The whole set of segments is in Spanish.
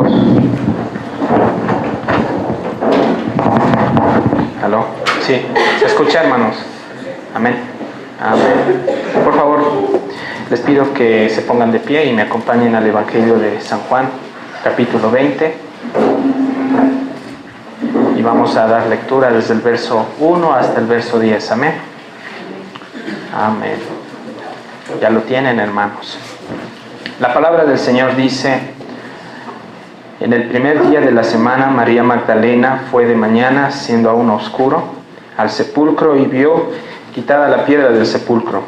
minutos. ¿Aló? Sí, ¿se escucha, hermanos? Amén. Amén. Por favor, les pido que se pongan de pie y me acompañen al Evangelio de San Juan, capítulo 20. Y vamos a dar lectura desde el verso 1 hasta el verso 10. Amén. Amén. Ya lo tienen, hermanos. La palabra del Señor dice: en el primer día de la semana, María Magdalena fue de mañana, siendo aún oscuro, al sepulcro y vio quitada la piedra del sepulcro.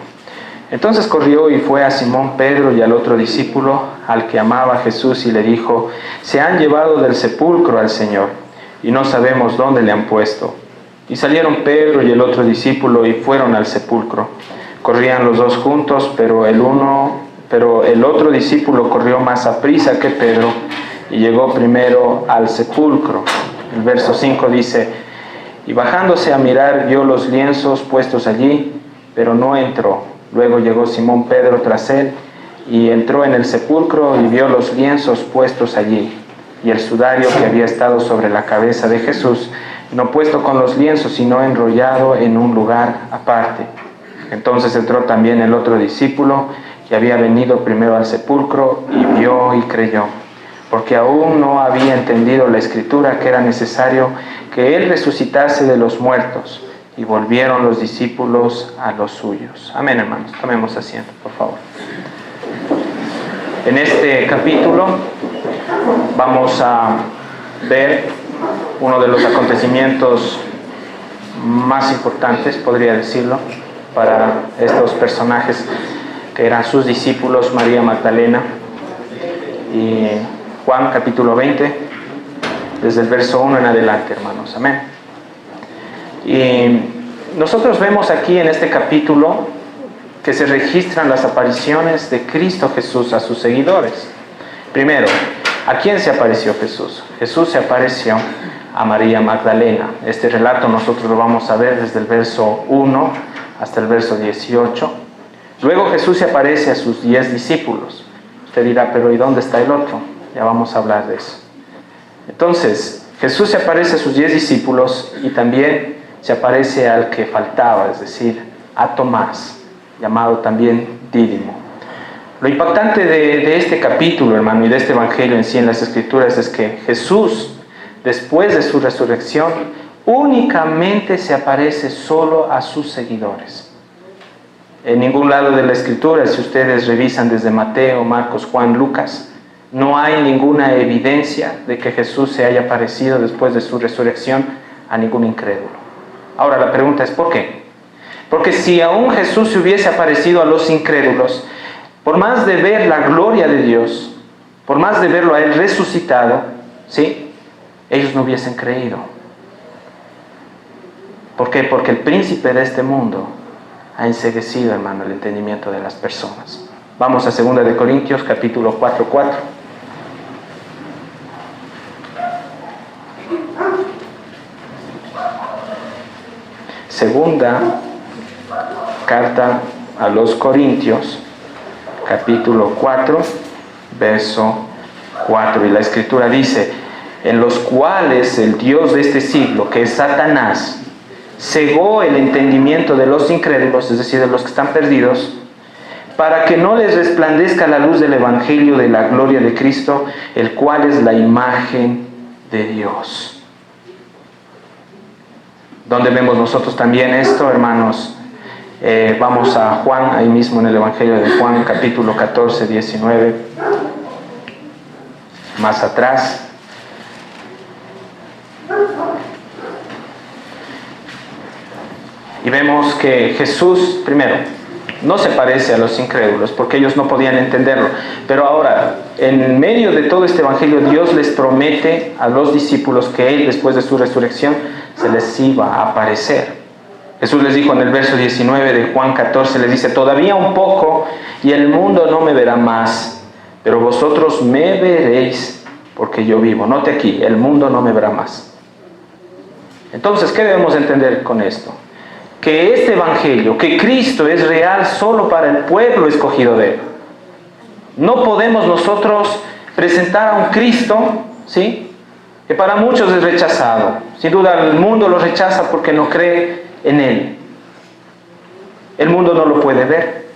Entonces corrió y fue a Simón Pedro y al otro discípulo, al que amaba Jesús, y le dijo: se han llevado del sepulcro al Señor, y no sabemos dónde le han puesto. Y salieron Pedro y el otro discípulo y fueron al sepulcro. Corrían los dos juntos, pero el otro discípulo corrió más aprisa que Pedro y llegó primero al sepulcro. El verso 5 dice: y bajándose a mirar vio los lienzos puestos allí, pero no entró. Luego llegó Simón Pedro tras él y entró en el sepulcro y vio los lienzos puestos allí, y el sudario que había estado sobre la cabeza de Jesús, no puesto con los lienzos, sino enrollado en un lugar aparte. Entonces entró también el otro discípulo, que había venido primero al sepulcro, y vio y creyó, porque aún no había entendido la Escritura, que era necesario que él resucitase de los muertos. Y volvieron los discípulos a los suyos. Amén, hermanos. Tomemos asiento, por favor. En este capítulo vamos a ver uno de los acontecimientos más importantes, podría decirlo, para estos personajes que eran sus discípulos, María Magdalena y Juan, capítulo 20, desde el verso 1 en adelante, hermanos. Amén. Y nosotros vemos aquí en este capítulo que se registran las apariciones de Cristo Jesús a sus seguidores. Primero, ¿a quién se apareció Jesús? Jesús se apareció a María Magdalena. Este relato nosotros lo vamos a ver desde el verso 1 hasta el verso 18. Luego Jesús se aparece a sus 10 discípulos. Usted dirá: pero ¿y dónde está el otro? Ya vamos a hablar de eso. Entonces, Jesús se aparece a sus 10 discípulos y también se aparece al que faltaba, es decir, a Tomás, llamado también Dídimo. Lo impactante de este capítulo, hermano, y de este evangelio en sí en las Escrituras, es que Jesús, después de su resurrección, únicamente se aparece solo a sus seguidores. En ningún lado de la Escritura, si ustedes revisan desde Mateo, Marcos, Juan, Lucas, no hay ninguna evidencia de que Jesús se haya aparecido después de su resurrección a ningún incrédulo. Ahora la pregunta es: ¿por qué? Porque si aún Jesús se hubiese aparecido a los incrédulos, por más de ver la gloria de Dios, por más de verlo a Él resucitado, ¿sí?, ellos no hubiesen creído. ¿Por qué? Porque el príncipe de este mundo ha enceguecido, hermano, el entendimiento de las personas. Vamos a 2 de Corintios, capítulo 4:4. Segunda carta a los Corintios, capítulo 4, verso 4. Y la Escritura dice: en los cuales el Dios de este siglo, que es Satanás, cegó el entendimiento de los incrédulos, es decir, de los que están perdidos, para que no les resplandezca la luz del Evangelio de la gloria de Cristo, el cual es la imagen de Dios. ¿Dónde vemos nosotros también esto, hermanos? Vamos a Juan, ahí mismo en el Evangelio de Juan, capítulo 14, 19. Más atrás. Y vemos que Jesús, primero, no se parece a los incrédulos, porque ellos no podían entenderlo. Pero ahora, en medio de todo este evangelio, Dios les promete a los discípulos que Él, después de su resurrección, se les iba a aparecer. Jesús les dijo en el verso 19 de Juan 14, les dice: todavía un poco y el mundo no me verá más, pero vosotros me veréis porque yo vivo. Note aquí, el mundo no me verá más. Entonces, ¿qué debemos entender con esto? Que este evangelio, que Cristo es real solo para el pueblo escogido de Él. No podemos nosotros presentar a un Cristo, ¿sí?, que para muchos es rechazado. Sin duda el mundo lo rechaza porque no cree en Él. El mundo no lo puede ver.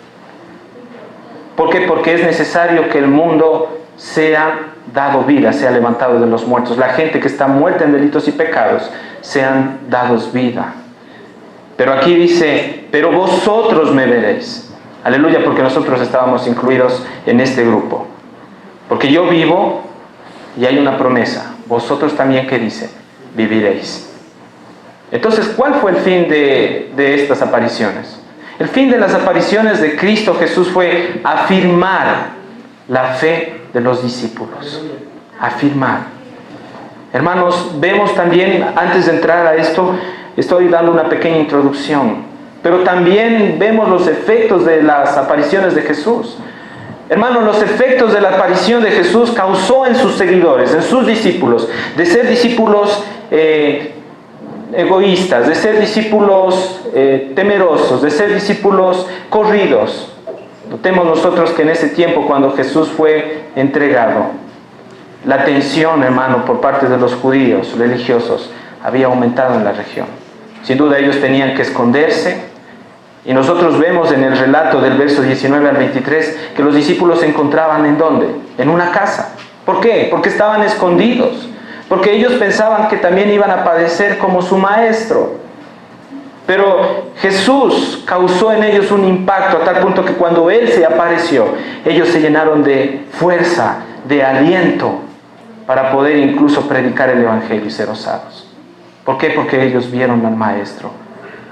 ¿Por qué? Porque es necesario que el mundo sea dado vida, sea levantado de los muertos. La gente que está muerta en delitos y pecados sean dados vida. Pero aquí dice, pero vosotros me veréis. Aleluya, porque nosotros estábamos incluidos en este grupo. Porque yo vivo y hay una promesa. Vosotros también, ¿qué dice? Viviréis. Entonces, ¿cuál fue el fin de estas apariciones? El fin de las apariciones de Cristo Jesús fue afirmar la fe de los discípulos. Afirmar. Hermanos, vemos también, antes de entrar a esto, estoy dando una pequeña introducción, pero también vemos los efectos de las apariciones de Jesús. Hermanos, los efectos de la aparición de Jesús causó en sus seguidores, en sus discípulos, de ser discípulos egoístas, de ser discípulos temerosos, de ser discípulos corridos. Notemos nosotros que en ese tiempo, cuando Jesús fue entregado, la tensión, hermano, por parte de los judíos religiosos había aumentado en la región. Sin duda ellos tenían que esconderse. Y nosotros vemos en el relato del verso 19 al 23 que los discípulos se encontraban ¿en dónde? En una casa. ¿Por qué? Porque estaban escondidos. Porque ellos pensaban que también iban a padecer como su maestro. Pero Jesús causó en ellos un impacto a tal punto que cuando Él se apareció, ellos se llenaron de fuerza, de aliento, para poder incluso predicar el Evangelio y ser osados. ¿Por qué? Porque ellos vieron al Maestro,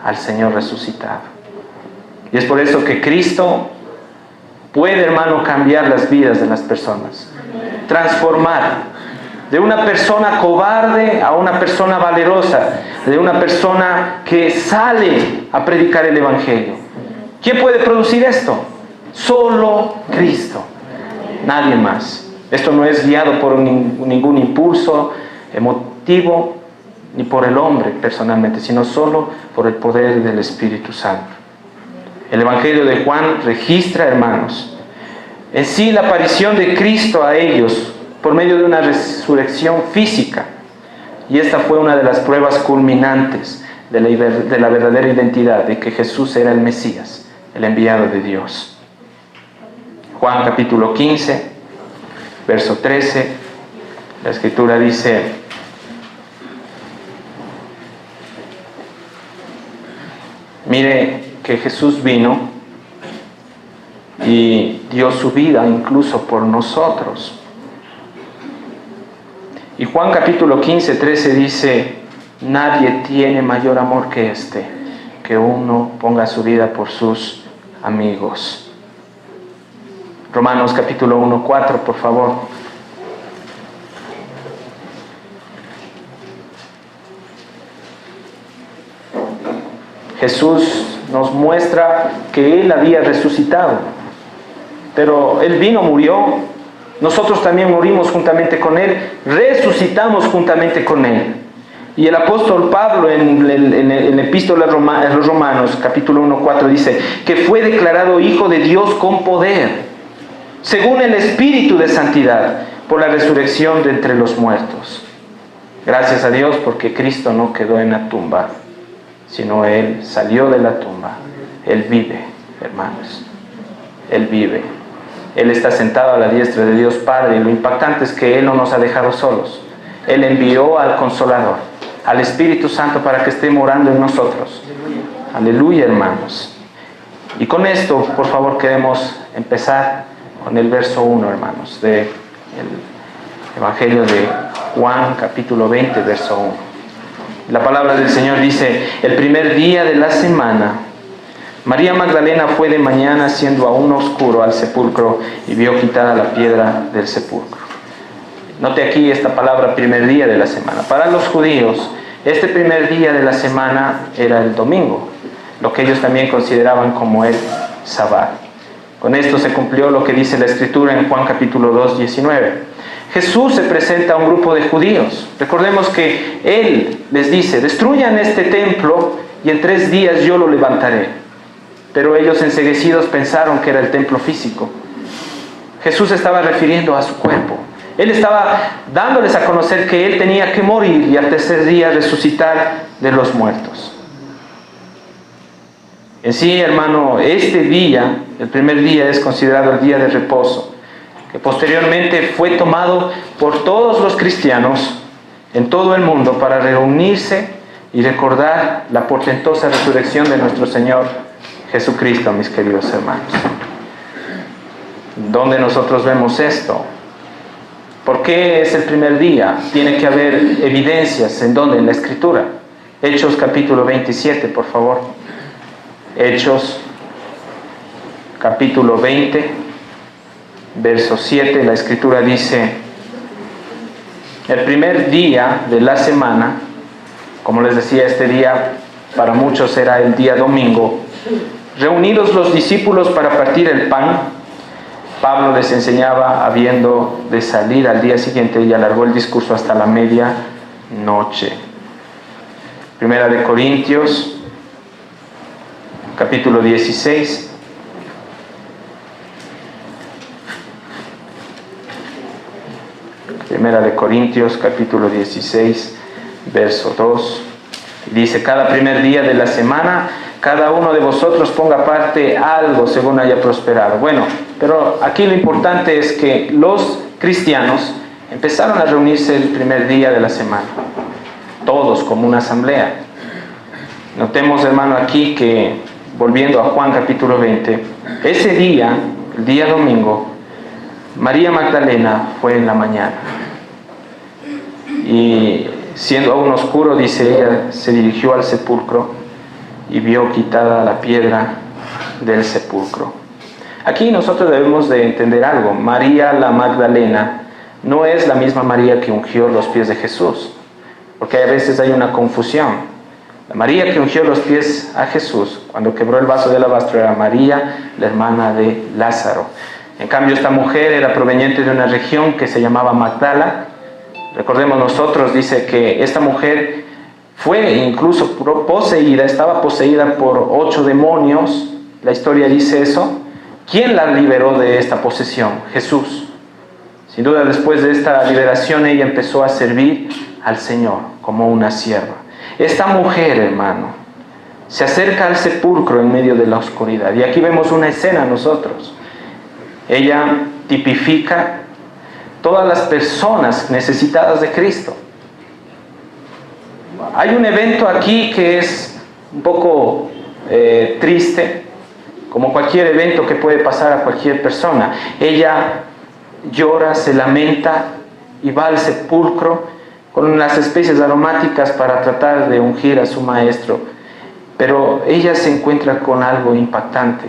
al Señor resucitado. Y es por eso que Cristo puede, hermano, cambiar las vidas de las personas. Transformar de una persona cobarde a una persona valerosa, de una persona que sale a predicar el Evangelio. ¿Quién puede producir esto? Solo Cristo. Nadie más. Esto no es guiado por ningún impulso emotivo, ni por el hombre personalmente, sino solo por el poder del Espíritu Santo. El Evangelio de Juan registra, hermanos, en sí la aparición de Cristo a ellos por medio de una resurrección física. Y esta fue una de las pruebas culminantes de la verdadera identidad, de que Jesús era el Mesías, el enviado de Dios. Juan capítulo 15, verso 13, la Escritura dice: mire que Jesús vino y dio su vida incluso por nosotros. Y Juan capítulo 15, 13 dice: nadie tiene mayor amor que este, que uno ponga su vida por sus amigos. Romanos capítulo 1, 4, por favor. Jesús nos muestra que Él había resucitado, pero Él vino, murió, nosotros también morimos juntamente con Él, resucitamos juntamente con Él. Y el apóstol Pablo en la epístola a los Romanos, capítulo 1, 4, dice que fue declarado Hijo de Dios con poder, según el Espíritu de Santidad, por la resurrección de entre los muertos. Gracias a Dios, porque Cristo no quedó en la tumba, sino Él salió de la tumba. Él vive, hermanos. Él vive. Él está sentado a la diestra de Dios Padre, y lo impactante es que Él no nos ha dejado solos. Él envió al Consolador, al Espíritu Santo, para que esté morando en nosotros. Aleluya, hermanos. Y con esto, por favor, queremos empezar con el verso 1, hermanos, del Evangelio de Juan, capítulo 20, verso 1. La palabra del Señor dice: el primer día de la semana, María Magdalena fue de mañana, siendo aún oscuro, al sepulcro, y vio quitada la piedra del sepulcro. Note aquí esta palabra, primer día de la semana. Para los judíos, este primer día de la semana era el domingo, lo que ellos también consideraban como el Sabbat. Con esto se cumplió lo que dice la Escritura en Juan capítulo 2, 19. Jesús se presenta a un grupo de judíos. Recordemos que Él les dice: destruyan este templo y en 3 días yo lo levantaré. Pero ellos, enceguecidos, pensaron que era el templo físico. Jesús estaba refiriendo a su cuerpo. Él estaba dándoles a conocer que Él tenía que morir y al tercer día resucitar de los muertos. En sí, hermano, este día, el primer día, es considerado el día de reposo, que posteriormente fue tomado por todos los cristianos en todo el mundo para reunirse y recordar la portentosa resurrección de nuestro Señor Jesucristo, mis queridos hermanos. ¿Dónde nosotros vemos esto? ¿Por qué es el primer día? Tiene que haber evidencias. ¿En dónde? En la Escritura. Hechos capítulo 27, por favor. Hechos capítulo 20, verso 7. La Escritura dice: el primer día de la semana, como les decía, este día para muchos era el día domingo, reunidos los discípulos para partir el pan, Pablo les enseñaba habiendo de salir al día siguiente y alargó el discurso hasta la medianoche. Primera de Corintios, capítulo 16. Primera de Corintios, capítulo 16, verso 2. Dice: cada primer día de la semana, cada uno de vosotros ponga aparte algo según haya prosperado. Bueno, pero aquí lo importante es que los cristianos empezaron a reunirse el primer día de la semana, todos como una asamblea. Notemos, hermano, aquí que, volviendo a Juan capítulo 20, ese día, el día domingo, María Magdalena fue en la mañana. Y siendo aún oscuro, dice ella, se dirigió al sepulcro y vio quitada la piedra del sepulcro. Aquí nosotros debemos de entender algo. María la Magdalena no es la misma María que ungió los pies de Jesús, porque a veces hay una confusión. La María que ungió los pies a Jesús cuando quebró el vaso de alabastro era María, la hermana de Lázaro. En cambio, esta mujer era proveniente de una región que se llamaba Magdala. Recordemos nosotros, dice que esta mujer fue incluso poseída, estaba poseída por 8 demonios. La historia dice eso. ¿Quién la liberó de esta posesión? Jesús. Sin duda, después de esta liberación, ella empezó a servir al Señor como una sierva. Esta mujer, hermano, se acerca al sepulcro en medio de la oscuridad. Y aquí vemos una escena nosotros. Ella tipifica todas las personas necesitadas de Cristo. Hay un evento aquí que es un poco triste, como cualquier evento que puede pasar a cualquier persona. Ella llora, se lamenta y va al sepulcro con las especies aromáticas para tratar de ungir a su maestro. Pero ella se encuentra con algo impactante.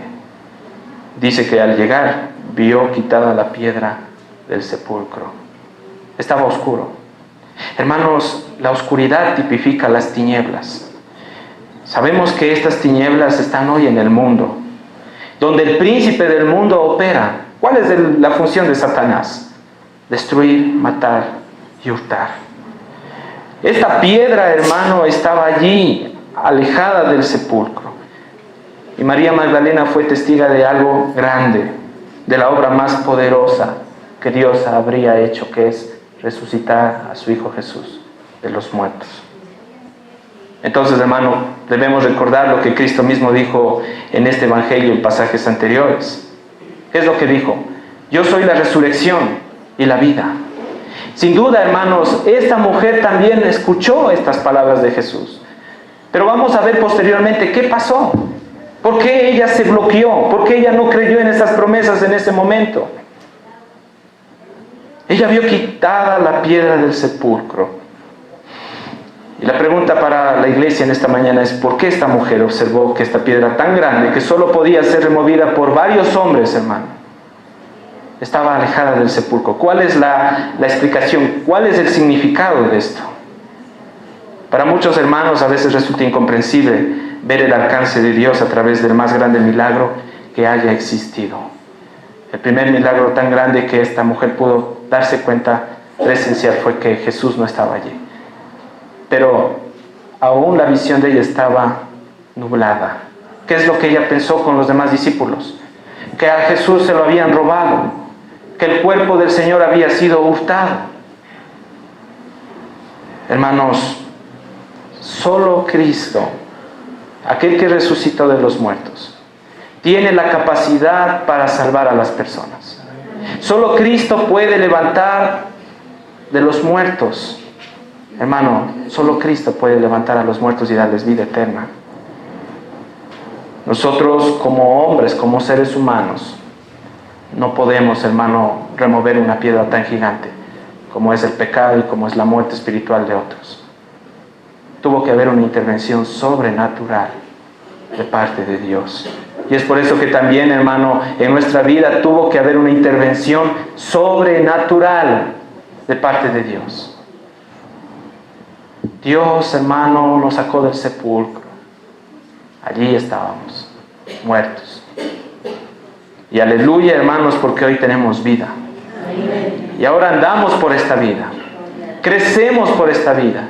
Dice que al llegar vio quitada la piedra del sepulcro. Estaba oscuro. Hermanos, la oscuridad tipifica las tinieblas. Sabemos que estas tinieblas están hoy en el mundo, donde el príncipe del mundo opera. ¿Cuál es la función de Satanás? Destruir, matar y hurtar. Esta piedra, hermano, estaba allí, alejada del sepulcro. Y María Magdalena fue testiga de algo grande, de la obra más poderosa que Dios habría hecho, que es resucitar a su Hijo Jesús de los muertos. Entonces, hermano, debemos recordar lo que Cristo mismo dijo en este Evangelio en pasajes anteriores. ¿Qué es lo que dijo? Yo soy la resurrección y la vida. Sin duda, hermanos, esta mujer también escuchó estas palabras de Jesús. Pero vamos a ver posteriormente qué pasó. ¿Por qué ella se bloqueó? ¿Por qué ella no creyó en esas promesas en ese momento? Ella vio quitada la piedra del sepulcro. Y la pregunta para la iglesia en esta mañana es: ¿por qué esta mujer observó que esta piedra tan grande, que solo podía ser removida por varios hombres, hermano, estaba alejada del sepulcro? ¿Cuál es la explicación? ¿Cuál es el significado de esto? Para muchos hermanos a veces resulta incomprensible ver el alcance de Dios a través del más grande milagro que haya existido. El primer milagro tan grande que esta mujer pudo darse cuenta, presenciar, fue que Jesús no estaba allí. Pero aún la visión de ella estaba nublada. ¿Qué es lo que ella pensó con los demás discípulos? Que a Jesús se lo habían robado, que el cuerpo del Señor había sido hurtado. Hermanos, solo Cristo, aquel que resucitó de los muertos, tiene la capacidad para salvar a las personas. Solo Cristo puede levantar de los muertos. Hermano, solo Cristo puede levantar a los muertos y darles vida eterna. Nosotros como hombres, como seres humanos, no podemos, hermano, remover una piedra tan gigante como es el pecado y como es la muerte espiritual de otros. Tuvo que haber una intervención sobrenatural de parte de Dios. Y es por eso que también, hermano, en nuestra vida tuvo que haber una intervención sobrenatural de parte de Dios. Dios, hermano, nos sacó del sepulcro. Allí estábamos, muertos. Y aleluya, hermanos, porque hoy tenemos vida. Y ahora andamos por esta vida. Crecemos por esta vida.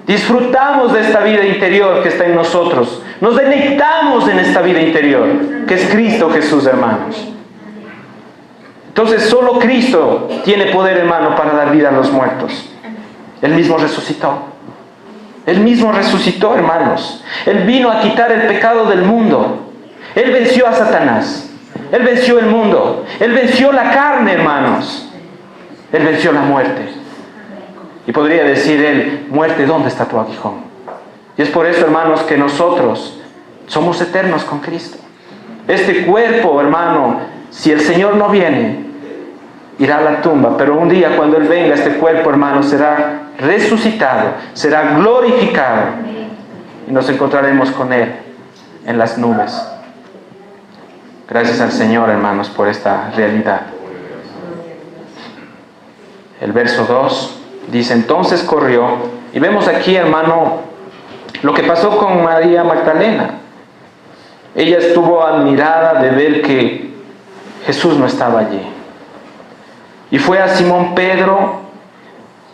Disfrutamos de esta vida interior que está en nosotros. Nos deleitamos en esta vida interior, que es Cristo Jesús, hermanos. Entonces, solo Cristo tiene poder, hermano, para dar vida a los muertos. Él mismo resucitó. Él mismo resucitó, hermanos. Él vino a quitar el pecado del mundo. Él venció a Satanás. Él venció el mundo. Él venció la carne, hermanos. Él venció la muerte. Y podría decir él, muerte, ¿dónde está tu aguijón? Y es por eso, hermanos, que nosotros somos eternos con Cristo. Este cuerpo, hermano, si el Señor no viene, irá a la tumba. Pero un día cuando Él venga, este cuerpo, hermano, será resucitado, será glorificado. Y nos encontraremos con Él en las nubes. Gracias al Señor, hermanos, por esta realidad. El verso 2 dice, entonces corrió. Y vemos aquí, hermano, lo que pasó con María Magdalena. Ella estuvo admirada de ver que Jesús no estaba allí. Y fue a Simón Pedro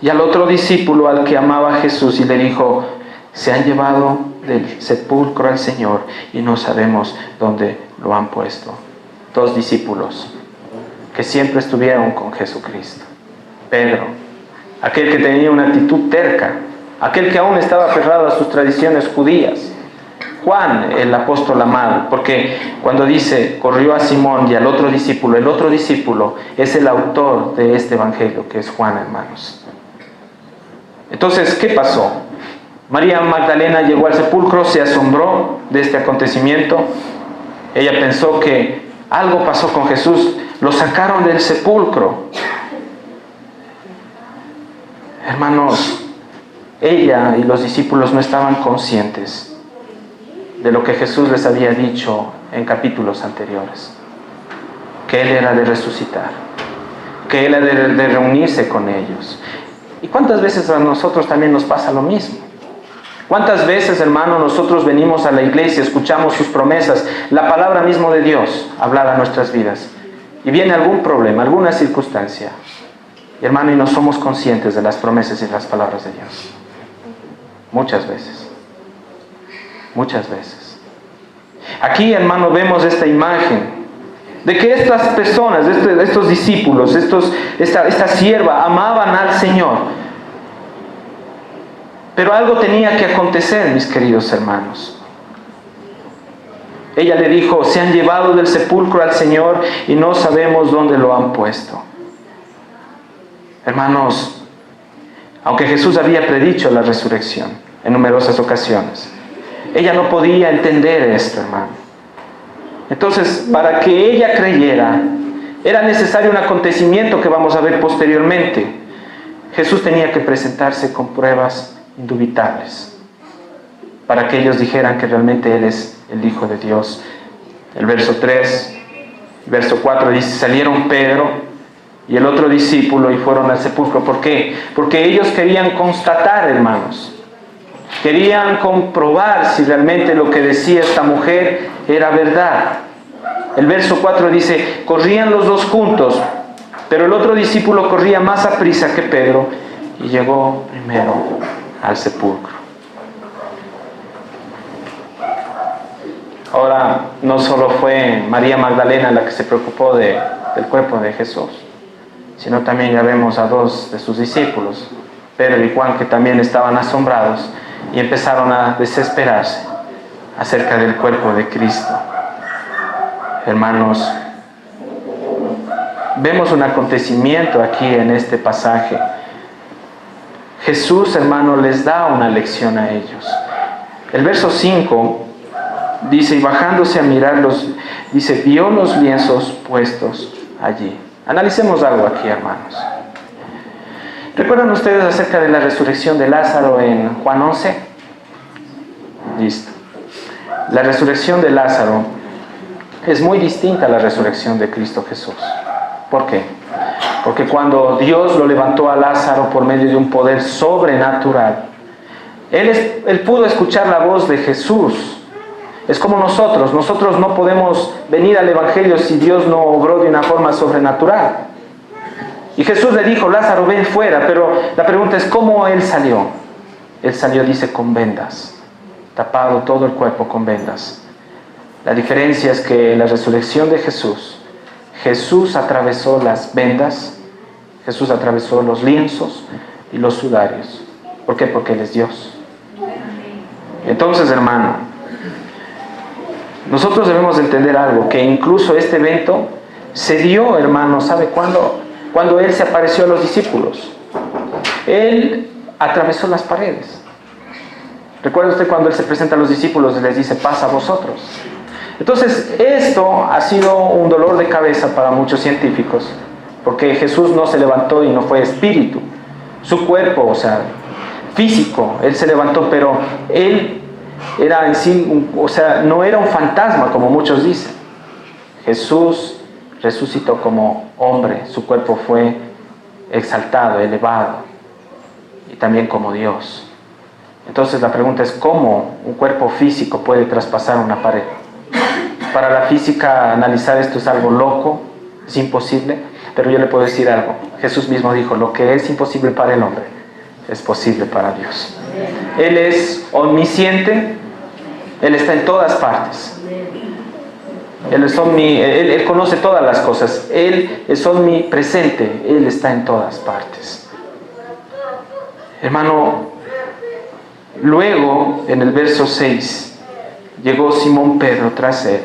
y al otro discípulo al que amaba a Jesús y le dijo, se han llevado del sepulcro al Señor y no sabemos dónde lo han puesto. Dos discípulos que siempre estuvieron con Jesucristo. Pedro, aquel que tenía una actitud terca, aquel que aún estaba aferrado a sus tradiciones judías. Juan, el apóstol amado, porque cuando dice, corrió a Simón y al otro discípulo, el otro discípulo es el autor de este evangelio, que es Juan, hermanos. Entonces, ¿qué pasó? María Magdalena llegó al sepulcro, se asombró de este acontecimiento. Ella pensó que algo pasó con Jesús, lo sacaron del sepulcro. Hermanos, ella y los discípulos no estaban conscientes de lo que Jesús les había dicho en capítulos anteriores, que Él era de resucitar, que Él era de reunirse con ellos. ¿Y cuántas veces a nosotros también nos pasa lo mismo? ¿Cuántas veces, hermano, nosotros venimos a la iglesia, escuchamos sus promesas, la palabra mismo de Dios hablada a nuestras vidas, y viene algún problema, alguna circunstancia, y hermano, y no somos conscientes de las promesas y las palabras de Dios? Muchas veces. Muchas veces. Aquí, hermano, vemos esta imagen de que estas personas, estos discípulos, esta sierva, amaban al Señor. Pero algo tenía que acontecer, mis queridos hermanos. Ella le dijo, se han llevado del sepulcro al Señor y no sabemos dónde lo han puesto. Hermanos, aunque Jesús había predicho la resurrección en numerosas ocasiones, ella no podía entender esto, hermano. Entonces, para que ella creyera, era necesario un acontecimiento que vamos a ver posteriormente. Jesús tenía que presentarse con pruebas indubitables para que ellos dijeran que realmente Él es el Hijo de Dios. El verso 3, verso 4 dice, salieron Pedro y el otro discípulo y fueron al sepulcro. ¿Por qué? Porque ellos querían constatar, hermanos. Querían comprobar si realmente lo que decía esta mujer era verdad. El verso 4 dice, corrían los dos juntos, pero el otro discípulo corría más aprisa que Pedro y llegó primero al sepulcro. Ahora, no solo fue María Magdalena la que se preocupó del cuerpo de Jesús. sino también ya vemos a dos de sus discípulos, Pedro y Juan, que también estaban asombrados y empezaron a desesperarse acerca del cuerpo de Cristo. Hermanos, vemos un acontecimiento aquí en este pasaje. Jesús, hermano, les da una lección a ellos. El verso 5 dice, y bajándose a mirarlos, dice, vio los lienzos puestos allí. Analicemos algo aquí, hermanos. ¿Recuerdan ustedes acerca de la resurrección de Lázaro en Juan 11? Listo. La resurrección de Lázaro es muy distinta a la resurrección de Cristo Jesús. ¿Por qué? Porque cuando Dios lo levantó a Lázaro por medio de un poder sobrenatural, él pudo escuchar la voz de Jesús. Es como nosotros no podemos venir al Evangelio si Dios no obró de una forma sobrenatural. Y Jesús le dijo, Lázaro, ven fuera, pero la pregunta es, ¿cómo él salió? Él salió, dice, con vendas, tapado todo el cuerpo con vendas. La diferencia es que en la resurrección de Jesús atravesó las vendas, Jesús atravesó los lienzos y los sudarios. ¿Por qué? Porque Él es Dios. Entonces, hermano, nosotros debemos entender algo, que incluso este evento se dio, hermano, ¿sabe cuándo? Cuando Él se apareció a los discípulos. Él atravesó las paredes. ¿Recuerda usted cuando Él se presenta a los discípulos y les dice, pasa a vosotros? Entonces, esto ha sido un dolor de cabeza para muchos científicos, porque Jesús no se levantó y no fue espíritu. Su cuerpo, o sea, físico, Él se levantó, pero Él era en sí, no era un fantasma como muchos dicen. Jesús resucitó como hombre, su cuerpo fue exaltado, elevado, y también como Dios. Entonces la pregunta es, ¿cómo un cuerpo físico puede traspasar una pared? Para la física analizar esto es algo loco, es imposible, pero yo le puedo decir algo. Jesús mismo dijo, lo que es imposible para el hombre es posible para Dios. Él es omnisciente, Él está en todas partes. Él conoce todas las cosas, Él es omnipresente, Él está en todas partes. Hermano, luego en el verso 6, llegó Simón Pedro tras él,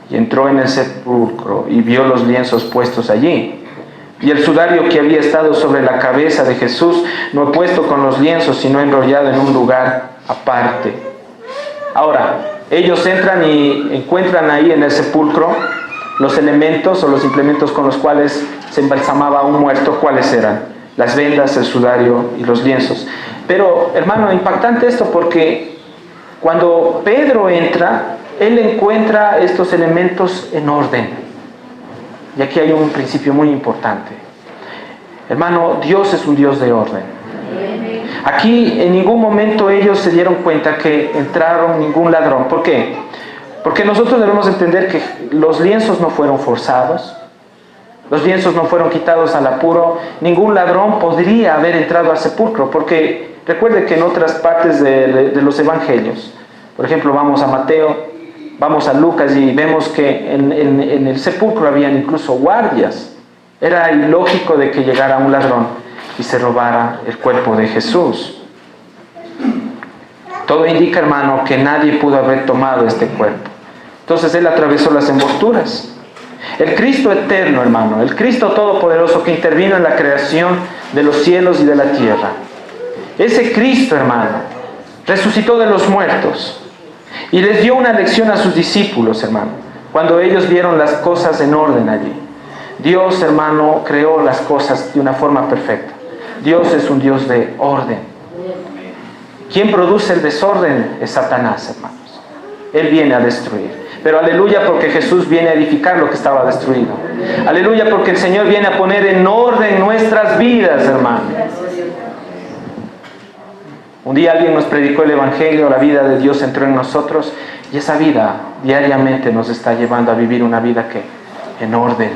y entró en el sepulcro, y vio los lienzos puestos allí, y el sudario que había estado sobre la cabeza de Jesús, no puesto con los lienzos, sino enrollado en un lugar aparte. Ahora, ellos entran y encuentran ahí en el sepulcro los elementos o los implementos con los cuales se embalsamaba a un muerto. ¿Cuáles eran? Las vendas, el sudario y los lienzos. Pero, hermano, impactante esto porque cuando Pedro entra, él encuentra estos elementos en orden. Y aquí hay un principio muy importante. Hermano, Dios es un Dios de orden. Aquí en ningún momento ellos se dieron cuenta que entraron ningún ladrón. ¿Por qué? Porque nosotros debemos entender que los lienzos no fueron forzados. Los lienzos no fueron quitados al apuro. Ningún ladrón podría haber entrado al sepulcro. Porque recuerde que en otras partes de los evangelios, por ejemplo, vamos a Mateo, vamos a Lucas y vemos que en el sepulcro habían incluso guardias. Era ilógico de que llegara un ladrón y se robara el cuerpo de Jesús. Todo indica, hermano, que nadie pudo haber tomado este cuerpo. Entonces Él atravesó las envolturas. El Cristo eterno, hermano, el Cristo todopoderoso que intervino en la creación de los cielos y de la tierra. Ese Cristo, hermano, resucitó de los muertos y les dio una lección a sus discípulos, hermano, cuando ellos vieron las cosas en orden allí. Dios, hermano, creó las cosas de una forma perfecta. Dios es un Dios de orden. ¿Quién produce el desorden? Es Satanás, hermanos. Él viene a destruir. Pero aleluya porque Jesús viene a edificar lo que estaba destruido. Aleluya porque el Señor viene a poner en orden nuestras vidas, hermano. Un día alguien nos predicó el Evangelio, la vida de Dios entró en nosotros y esa vida diariamente nos está llevando a vivir una vida que en orden,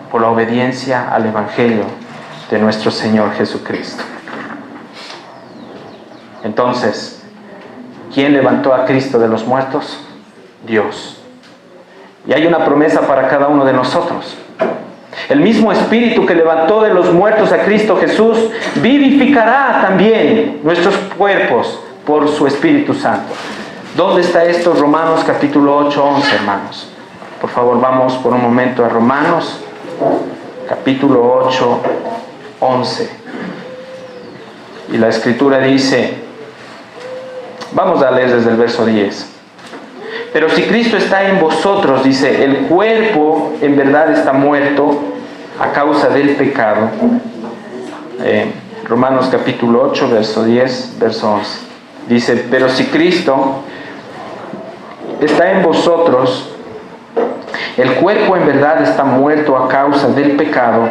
por la obediencia al Evangelio de nuestro Señor Jesucristo. Entonces, ¿quién levantó a Cristo de los muertos? Dios. Y hay una promesa para cada uno de nosotros. El mismo Espíritu que levantó de los muertos a Cristo Jesús vivificará también nuestros cuerpos por su Espíritu Santo. ¿Dónde está esto? Romanos capítulo 8, 11, hermanos. Por favor, vamos por un momento a Romanos capítulo 8, 11. Y la Escritura dice, vamos a leer desde el verso 10. Pero si Cristo está en vosotros, dice, el cuerpo en verdad está muerto a causa del pecado. Romanos capítulo 8, verso 10, verso 11. Dice, pero si Cristo está en vosotros, el cuerpo en verdad está muerto a causa del pecado,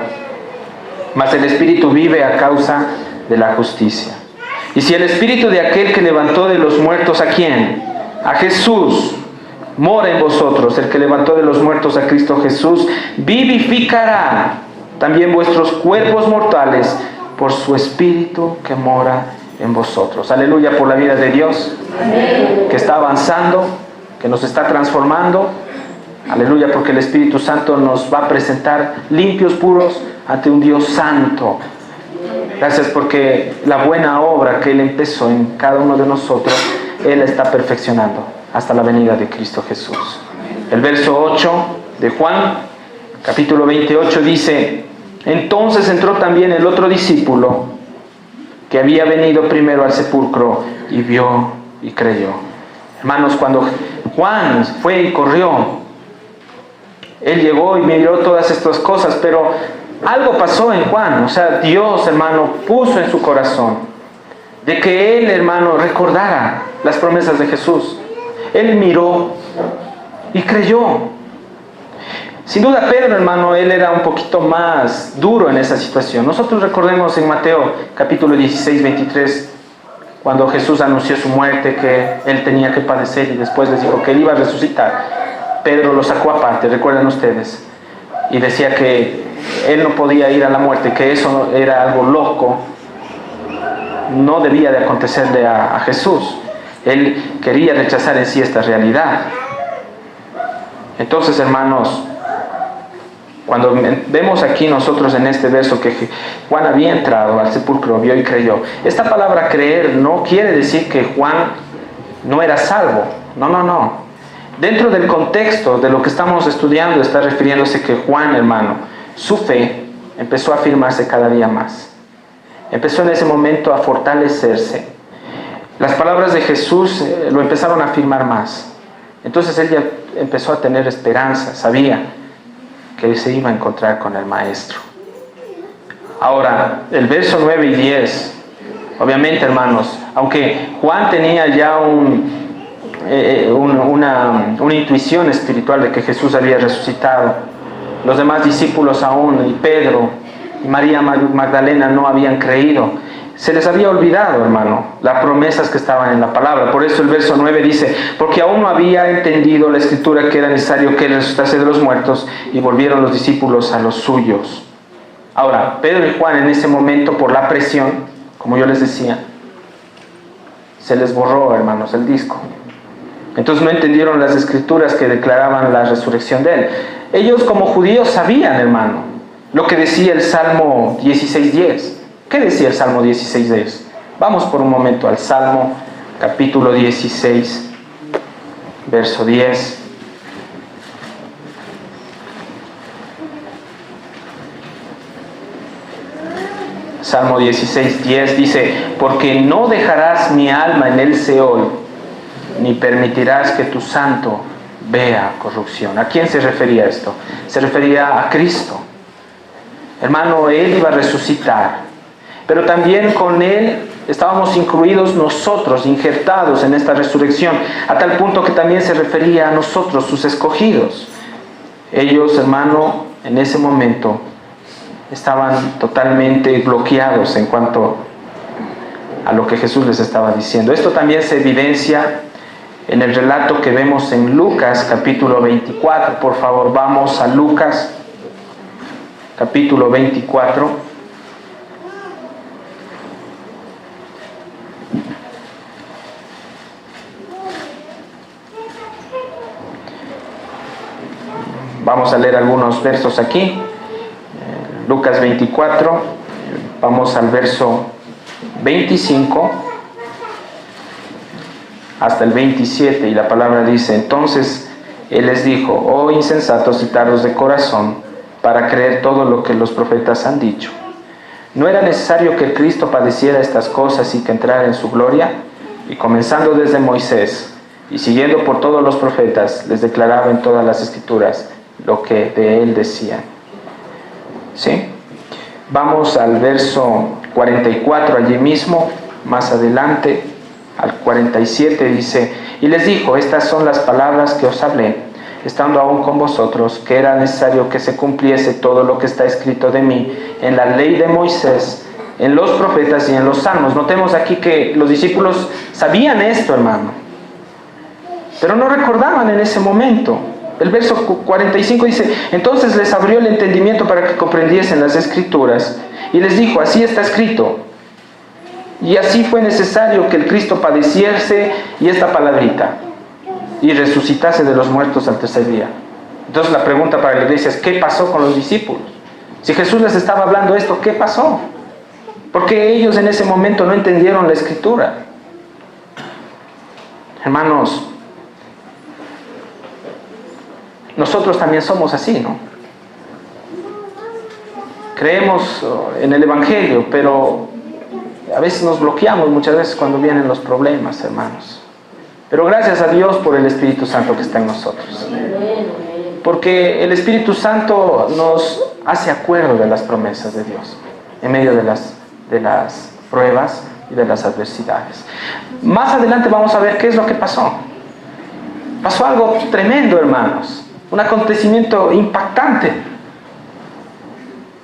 mas el Espíritu vive a causa de la justicia. Y si el Espíritu de aquel que levantó de los muertos, ¿a quién? A Jesús, mora en vosotros, el que levantó de los muertos a Cristo Jesús, vivificará también vuestros cuerpos mortales por su Espíritu que mora en vosotros. Aleluya por la vida de Dios. Amén. Que está avanzando, que nos está transformando. Aleluya porque el Espíritu Santo nos va a presentar limpios, puros, ante un Dios santo. Gracias porque la buena obra que Él empezó en cada uno de nosotros, Él está perfeccionando hasta la venida de Cristo Jesús. El verso 8 de Juan, capítulo 28, dice, entonces entró también el otro discípulo que había venido primero al sepulcro y vio y creyó. Hermanos, cuando Juan fue y corrió, él llegó y miró todas estas cosas, pero algo pasó en Juan. O sea, Dios, hermano, puso en su corazón de que él, hermano, recordara las promesas de Jesús. Él miró y creyó. Sin duda Pedro, hermano, él era un poquito más duro en esa situación. Nosotros recordemos en Mateo capítulo 16, 23, cuando Jesús anunció su muerte, que él tenía que padecer y después les dijo que él iba a resucitar. Pedro lo sacó aparte, recuerden ustedes, y decía que él no podía ir a la muerte, que eso era algo loco, no debía de acontecerle a Jesús. Él quería rechazar en sí esta realidad. Entonces, hermanos, cuando vemos aquí nosotros en este verso que Juan había entrado al sepulcro, vio y creyó. Esta palabra creer no quiere decir que Juan no era salvo. No. Dentro del contexto de lo que estamos estudiando está refiriéndose que Juan, hermano, su fe empezó a afirmarse cada día más. Empezó en ese momento a fortalecerse. Las palabras de Jesús lo empezaron a afirmar más. Entonces él ya empezó a tener esperanza, sabía que se iba a encontrar con el Maestro. Ahora, el verso 9 y 10, obviamente, hermanos, aunque Juan tenía ya una intuición espiritual de que Jesús había resucitado, los demás discípulos aún, y Pedro y María Magdalena no habían creído. Se les había olvidado, hermano, las promesas que estaban en la palabra. Por eso el verso 9 dice, porque aún no había entendido la Escritura que era necesario que Él resucitase de los muertos, y volvieron los discípulos a los suyos. Ahora, Pedro y Juan en ese momento, por la presión, como yo les decía, se les borró, hermanos, el disco. Entonces no entendieron las Escrituras que declaraban la resurrección de Él. Ellos como judíos sabían, hermano, lo que decía el Salmo 16:10. ¿Qué decía el Salmo 16:10? Vamos por un momento al Salmo capítulo 16, verso 10. Salmo 16:10 dice, porque no dejarás mi alma en el Seol, ni permitirás que tu santo vea corrupción. ¿A quién se refería esto? Se refería a Cristo. Hermano, Él iba a resucitar, pero también con Él estábamos incluidos nosotros, injertados en esta resurrección, a tal punto que también se refería a nosotros, sus escogidos. Ellos, hermano, en ese momento estaban totalmente bloqueados en cuanto a lo que Jesús les estaba diciendo. Esto también se evidencia en el relato que vemos en Lucas capítulo 24. Por favor, vamos a Lucas capítulo 24. Vamos a leer algunos versos aquí. Lucas 24, vamos al verso 25 hasta el 27, y la palabra dice: entonces Él les dijo: oh insensatos y tardos de corazón, para creer todo lo que los profetas han dicho. ¿No era necesario que el Cristo padeciera estas cosas y que entrara en su gloria? Y comenzando desde Moisés y siguiendo por todos los profetas, les declaraba en todas las Escrituras lo que de Él decían. ¿Sí? Vamos al verso 44, allí mismo, más adelante, al 47, dice: y les dijo: estas son las palabras que os hablé, estando aún con vosotros, que era necesario que se cumpliese todo lo que está escrito de mí en la ley de Moisés, en los profetas y en los salmos. Notemos aquí que los discípulos sabían esto, hermano, pero no recordaban en ese momento. El verso 45 dice: entonces les abrió el entendimiento para que comprendiesen las Escrituras, y les dijo: así está escrito, y así fue necesario que el Cristo padeciese, y esta palabrita, y resucitase de los muertos al tercer día. Entonces la pregunta para la iglesia es: ¿qué pasó con los discípulos? Si Jesús les estaba hablando esto, ¿qué pasó? Porque ellos en ese momento no entendieron la Escritura. Hermanos, nosotros también somos así, ¿no? Creemos en el Evangelio, pero a veces nos bloqueamos, muchas veces cuando vienen los problemas, hermanos. Pero gracias a Dios por el Espíritu Santo que está en nosotros. Porque el Espíritu Santo nos hace acuerdo de las promesas de Dios en medio de las pruebas y de las adversidades. Más adelante vamos a ver qué es lo que pasó. Pasó algo tremendo, hermanos. Un acontecimiento impactante.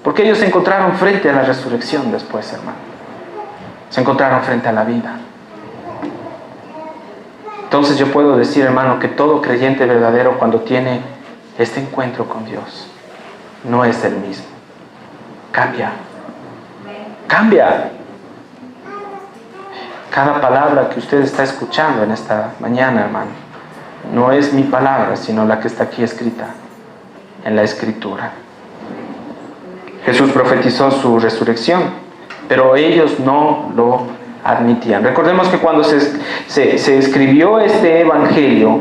Porque ellos se encontraron frente a la resurrección después, hermano. Se encontraron frente a la vida. Entonces yo puedo decir, hermano, que todo creyente verdadero, cuando tiene este encuentro con Dios, no es el mismo. Cambia. Cambia. Cada palabra que usted está escuchando en esta mañana, hermano, no es mi palabra, sino la que está aquí escrita en la Escritura. Jesús profetizó su resurrección, pero ellos no lo admitían. Recordemos que cuando se escribió este evangelio,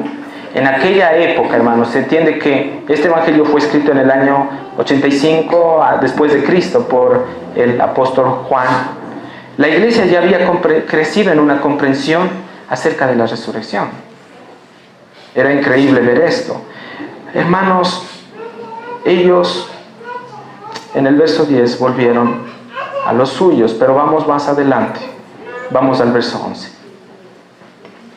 en aquella época, hermanos, se entiende que este evangelio fue escrito en el año 85 después de Cristo por el apóstol Juan. La iglesia ya había crecido en una comprensión acerca de la resurrección. Era increíble ver esto. Hermanos, ellos en el verso 10 volvieron a los suyos, pero vamos más adelante. Vamos al verso 11.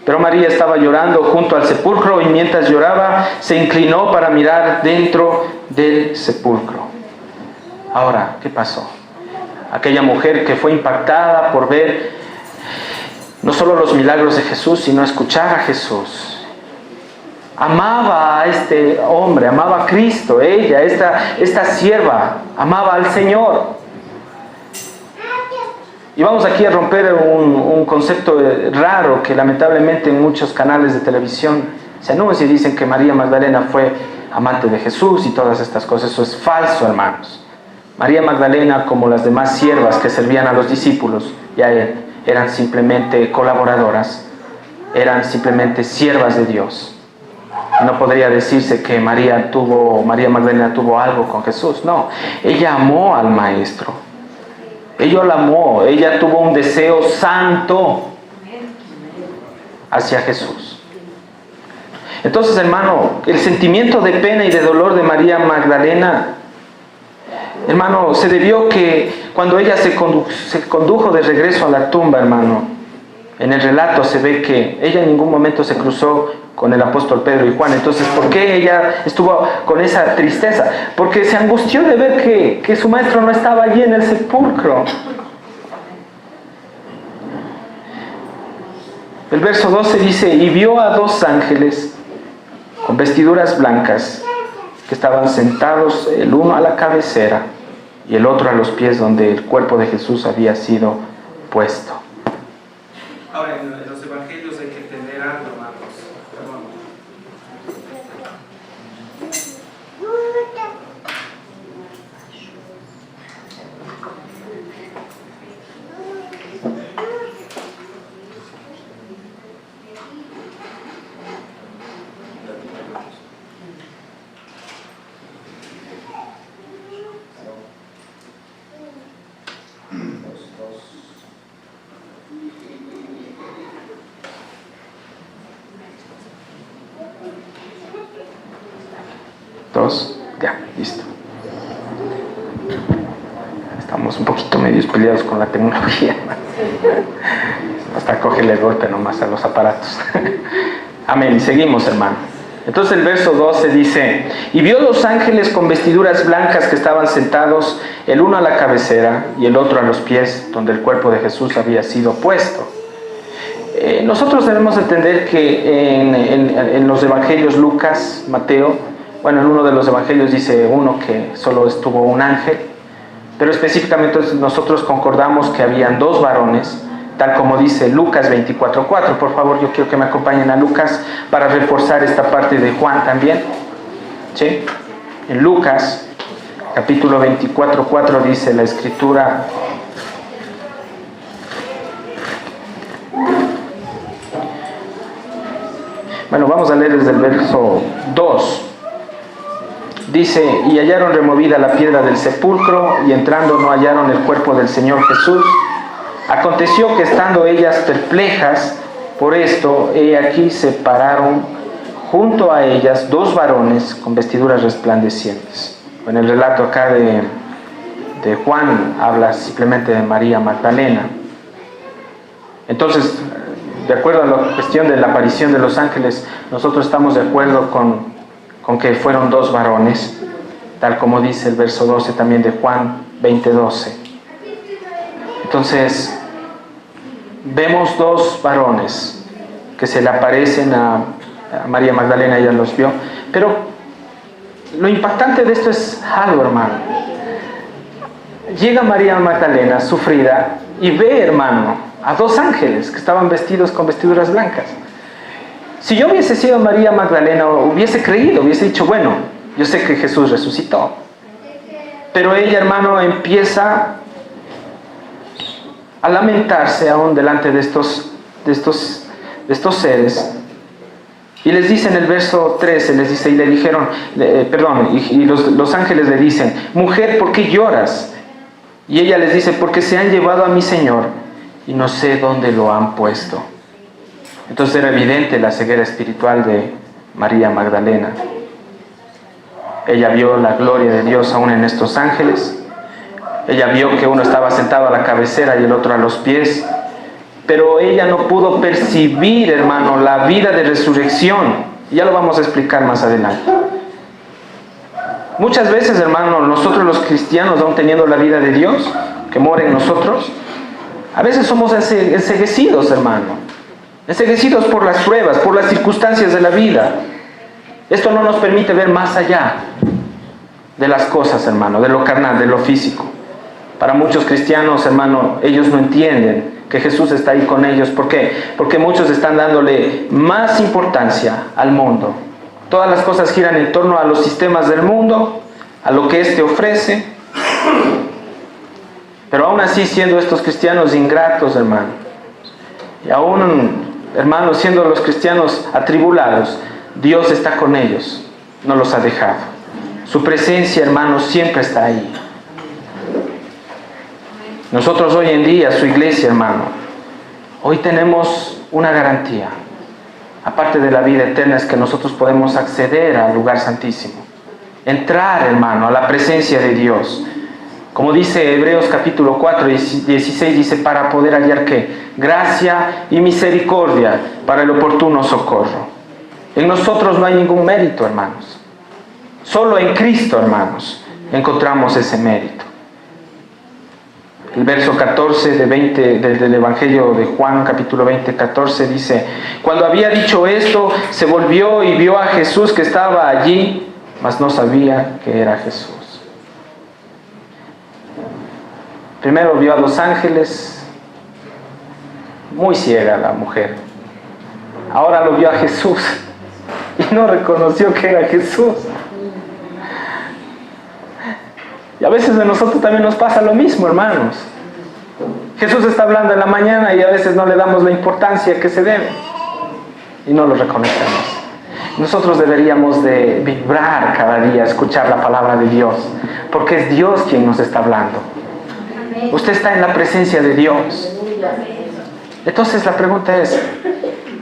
Pero María estaba llorando junto al sepulcro, y mientras lloraba se inclinó para mirar dentro del sepulcro. Ahora, ¿qué pasó? Aquella mujer que fue impactada por ver no solo los milagros de Jesús, sino escuchar a Jesús. Amaba a este hombre, amaba a Cristo. Ella, esta sierva, amaba al Señor. Y vamos aquí a romper un concepto raro que lamentablemente en muchos canales de televisión se anuncia y dicen que María Magdalena fue amante de Jesús y todas estas cosas. Eso es falso, hermanos. María Magdalena, como las demás siervas que servían a los discípulos, ya eran simplemente colaboradoras, eran simplemente siervas de Dios. No podría decirse que María Magdalena tuvo algo con Jesús. No, ella amó al Maestro. Ella la amó, ella tuvo un deseo santo hacia Jesús. Entonces, hermano, el sentimiento de pena y de dolor de María Magdalena, hermano, se debió que cuando ella se condujo de regreso a la tumba, hermano, en el relato se ve que ella en ningún momento se cruzó con el apóstol Pedro y Juan. Entonces, ¿por qué ella estuvo con esa tristeza? Porque se angustió de ver que su maestro no estaba allí en el sepulcro. El verso 12 dice: y vio a dos ángeles con vestiduras blancas que estaban sentados, el uno a la cabecera y el otro a los pies donde el cuerpo de Jesús había sido puesto. Ahora, en los evangelios hay que entender algo, hermanos. Dos, ya, listo. Estamos un poquito medios peleados con la tecnología. Hasta cógele golpe nomás a los aparatos. Amén. Seguimos, hermano. Entonces el verso 12 dice: y vio los ángeles con vestiduras blancas que estaban sentados, el uno a la cabecera y el otro a los pies, donde el cuerpo de Jesús había sido puesto. Nosotros debemos entender que en los evangelios Lucas, Mateo, bueno, en uno de los evangelios dice uno que solo estuvo un ángel, pero específicamente nosotros concordamos que habían dos varones, tal como dice Lucas 24:4. Por favor, yo quiero que me acompañen a Lucas para reforzar esta parte de Juan también. ¿Sí? En Lucas, capítulo 24:4 dice la Escritura: bueno, vamos a leer desde el verso 2. Dice: y hallaron removida la piedra del sepulcro, y entrando no hallaron el cuerpo del Señor Jesús. Aconteció que estando ellas perplejas por esto, he aquí se pararon junto a ellas dos varones con vestiduras resplandecientes. En el relato acá de Juan habla simplemente de María Magdalena. Entonces, de acuerdo a la cuestión de la aparición de los ángeles, nosotros estamos de acuerdo con que fueron dos varones, tal como dice el verso 12 también de Juan 20:12. Entonces, vemos dos varones que se le aparecen a María Magdalena, ella los vio, pero lo impactante de esto es algo, hermano. Llega María Magdalena sufrida y ve, hermano, a dos ángeles que estaban vestidos con vestiduras blancas. Si yo hubiese sido María Magdalena, hubiese creído, hubiese dicho, bueno, yo sé que Jesús resucitó. Pero ella, hermano, empieza a lamentarse aún delante de estos seres. Y les dice en el verso 13, les dice, y le dijeron, los ángeles le dicen: mujer, ¿por qué lloras? Y ella les dice: porque se han llevado a mi Señor y no sé dónde lo han puesto. Entonces era evidente la ceguera espiritual de María Magdalena. Ella vio la gloria de Dios aún en estos ángeles. Ella vio que uno estaba sentado a la cabecera y el otro a los pies. Pero ella no pudo percibir, hermano, la vida de resurrección. Ya lo vamos a explicar más adelante. Muchas veces, hermano, nosotros los cristianos, aún teniendo la vida de Dios que mora en nosotros, a veces somos enceguecidos, hermano. Enceguecidos por las pruebas, por las circunstancias de la vida. Esto no nos permite ver más allá de las cosas, hermano, de lo carnal, de lo físico. Para muchos cristianos, hermano, ellos no entienden que Jesús está ahí con ellos. ¿Por qué? Porque muchos están dándole más importancia al mundo. Todas las cosas giran en torno a los sistemas del mundo, a lo que éste ofrece. Pero aún así, siendo estos cristianos ingratos, hermano, y aún, hermanos, siendo los cristianos atribulados, Dios está con ellos, no los ha dejado. Su presencia, hermanos, siempre está ahí. Nosotros hoy en día, su iglesia, hermano, hoy tenemos una garantía. Aparte de la vida eterna, es que nosotros podemos acceder al lugar santísimo. Entrar, hermano, a la presencia de Dios. Como dice Hebreos capítulo 4, 16, dice: para poder hallar ¿qué? Gracia y misericordia para el oportuno socorro. En nosotros no hay ningún mérito, hermanos. Solo en Cristo, hermanos, encontramos ese mérito. El verso 14 del Evangelio de Juan, capítulo 20, 14, dice: cuando había dicho esto, se volvió y vio a Jesús que estaba allí, mas no sabía que era Jesús. Primero vio a los ángeles, muy ciega la mujer. Ahora lo vio a Jesús y no reconoció que era Jesús. Y a veces de nosotros también nos pasa lo mismo, hermanos. Jesús está hablando en la mañana y a veces no le damos la importancia que se debe y no lo reconocemos. Nosotros deberíamos de vibrar cada día, escuchar la palabra de Dios, porque es Dios quien nos está hablando. Usted está en la presencia de Dios. Entonces la pregunta es,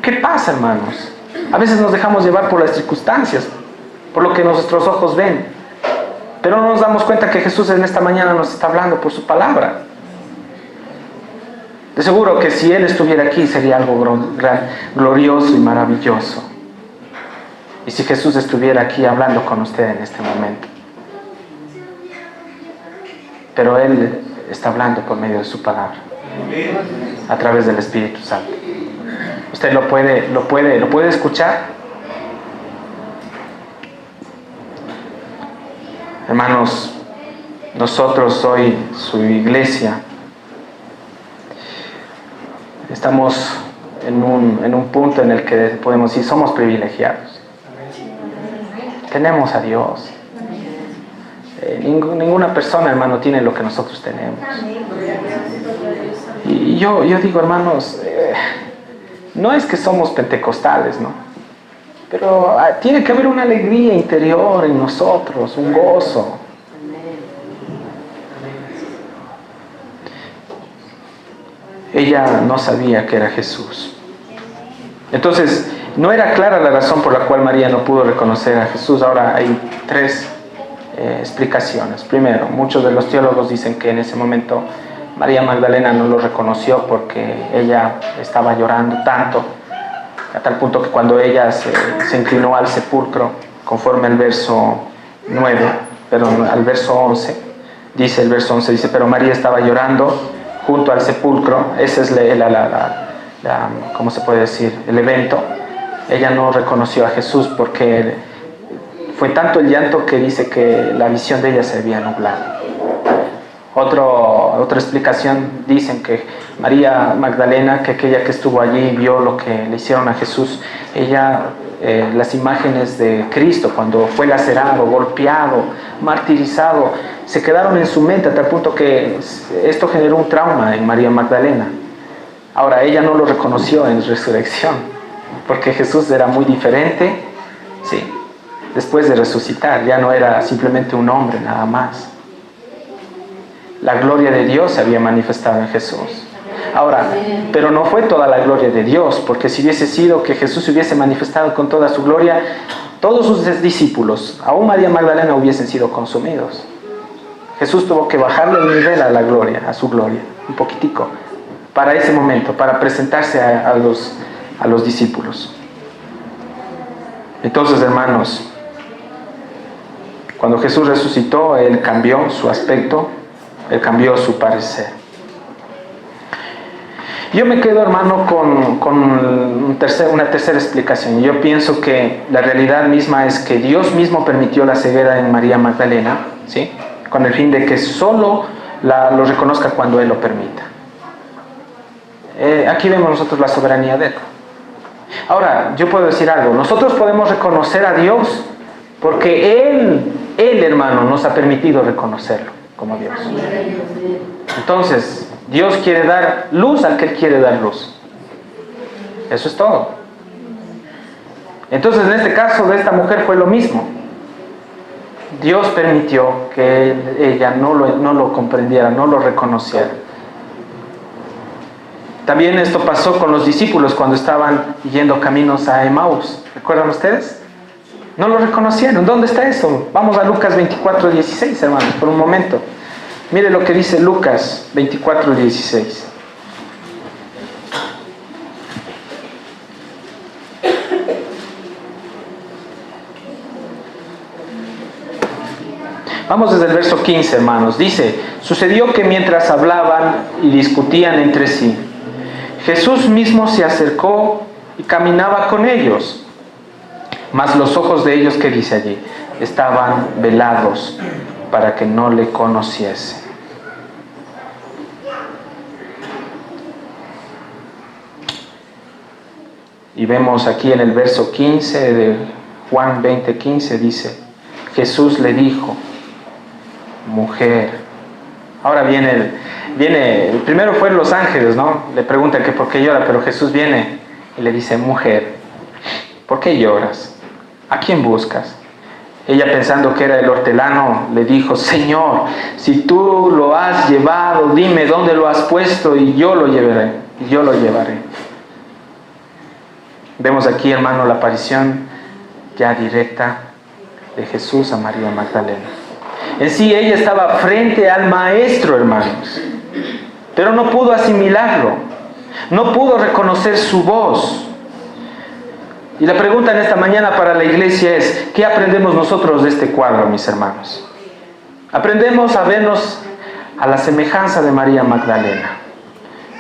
¿qué pasa, hermanos? A veces nos dejamos llevar por las circunstancias, por lo que nuestros ojos ven, pero no nos damos cuenta que Jesús en esta mañana nos está hablando por su palabra. De seguro que si Él estuviera aquí sería algo glorioso y maravilloso. Y si Jesús estuviera aquí hablando con usted en este momento. Pero Él está hablando por medio de su palabra, a través del Espíritu Santo. ¿Usted lo puede escuchar? Hermanos, nosotros hoy, su iglesia, estamos en un punto en el que podemos decir, somos privilegiados. Tenemos a Dios. Ninguna persona, hermano, tiene lo que nosotros tenemos. Y yo digo, hermanos, no es que somos pentecostales, ¿no? Pero tiene que haber una alegría interior en nosotros, un gozo. Ella no sabía que era Jesús. Entonces, no era clara la razón por la cual María no pudo reconocer a Jesús. Ahora hay tres explicaciones. Primero, muchos de los teólogos dicen que en ese momento María Magdalena no lo reconoció porque ella estaba llorando tanto, a tal punto que cuando ella se inclinó al sepulcro, conforme al verso 9, perdón, al verso 11, dice el verso 11, dice, pero María estaba llorando junto al sepulcro. Ese es ¿cómo se puede decir? El evento. Ella no reconoció a Jesús porque fue tanto el llanto que dice que la visión de ella se había nublado. Otra explicación, dicen que María Magdalena, que aquella que estuvo allí y vio lo que le hicieron a Jesús, ella, las imágenes de Cristo cuando fue lacerado, golpeado, martirizado, se quedaron en su mente a tal punto que esto generó un trauma en María Magdalena. Ahora, ella no lo reconoció en resurrección, porque Jesús era muy diferente, sí, después de resucitar, ya no era simplemente un hombre nada más. La gloria de Dios se había manifestado en Jesús. Ahora, pero no fue toda la gloria de Dios, porque si hubiese sido que Jesús se hubiese manifestado con toda su gloria, todos sus discípulos, aún María Magdalena, hubiesen sido consumidos. Jesús tuvo que bajarle el nivel a la gloria, a su gloria, un poquitico, para ese momento, para presentarse a los discípulos. Entonces, hermanos, cuando Jesús resucitó, Él cambió su aspecto, Él cambió su parecer. Yo me quedo, hermano, con una tercera explicación. Yo pienso que la realidad misma es que Dios mismo permitió la ceguera en María Magdalena, ¿sí?, con el fin de que solo lo reconozca cuando Él lo permita. Aquí vemos nosotros la soberanía de Él. Ahora, yo puedo decir algo. Nosotros podemos reconocer a Dios porque Él, hermano, nos ha permitido reconocerlo como Dios. Entonces, Dios quiere dar luz al que Él quiere dar luz. Eso es todo. Entonces, en este caso de esta mujer fue lo mismo. Dios permitió que ella no lo comprendiera, no lo reconociera. También esto pasó con los discípulos cuando estaban yendo caminos a Emaús. ¿Recuerdan ustedes? No lo reconocieron. ¿Dónde está eso? Vamos a Lucas 24:16, hermanos, por un momento. Mire lo que dice Lucas 24:16. Vamos desde el verso 15, hermanos. Dice, sucedió que mientras hablaban y discutían entre sí, Jesús mismo se acercó y caminaba con ellos. Mas los ojos de ellos, ¿qué dice allí? Estaban velados para que no le conociesen. Y vemos aquí en el verso 15 de Juan 20:15, dice, Jesús le dijo, mujer. Ahora viene primero fueron los ángeles, ¿no? Le preguntan que por qué llora, pero Jesús viene y le dice, mujer, ¿por qué lloras? ¿A quién buscas? Ella, pensando que era el hortelano, le dijo, Señor, si tú lo has llevado, dime dónde lo has puesto y yo lo llevaré. y yo lo llevaré. Vemos aquí, hermano, la aparición ya directa de Jesús a María Magdalena. En sí, ella estaba frente al Maestro, hermanos, pero no pudo asimilarlo, no pudo reconocer su voz. Y la pregunta en esta mañana para la iglesia es, ¿qué aprendemos nosotros de este cuadro, mis hermanos? Aprendemos a vernos a la semejanza de María Magdalena.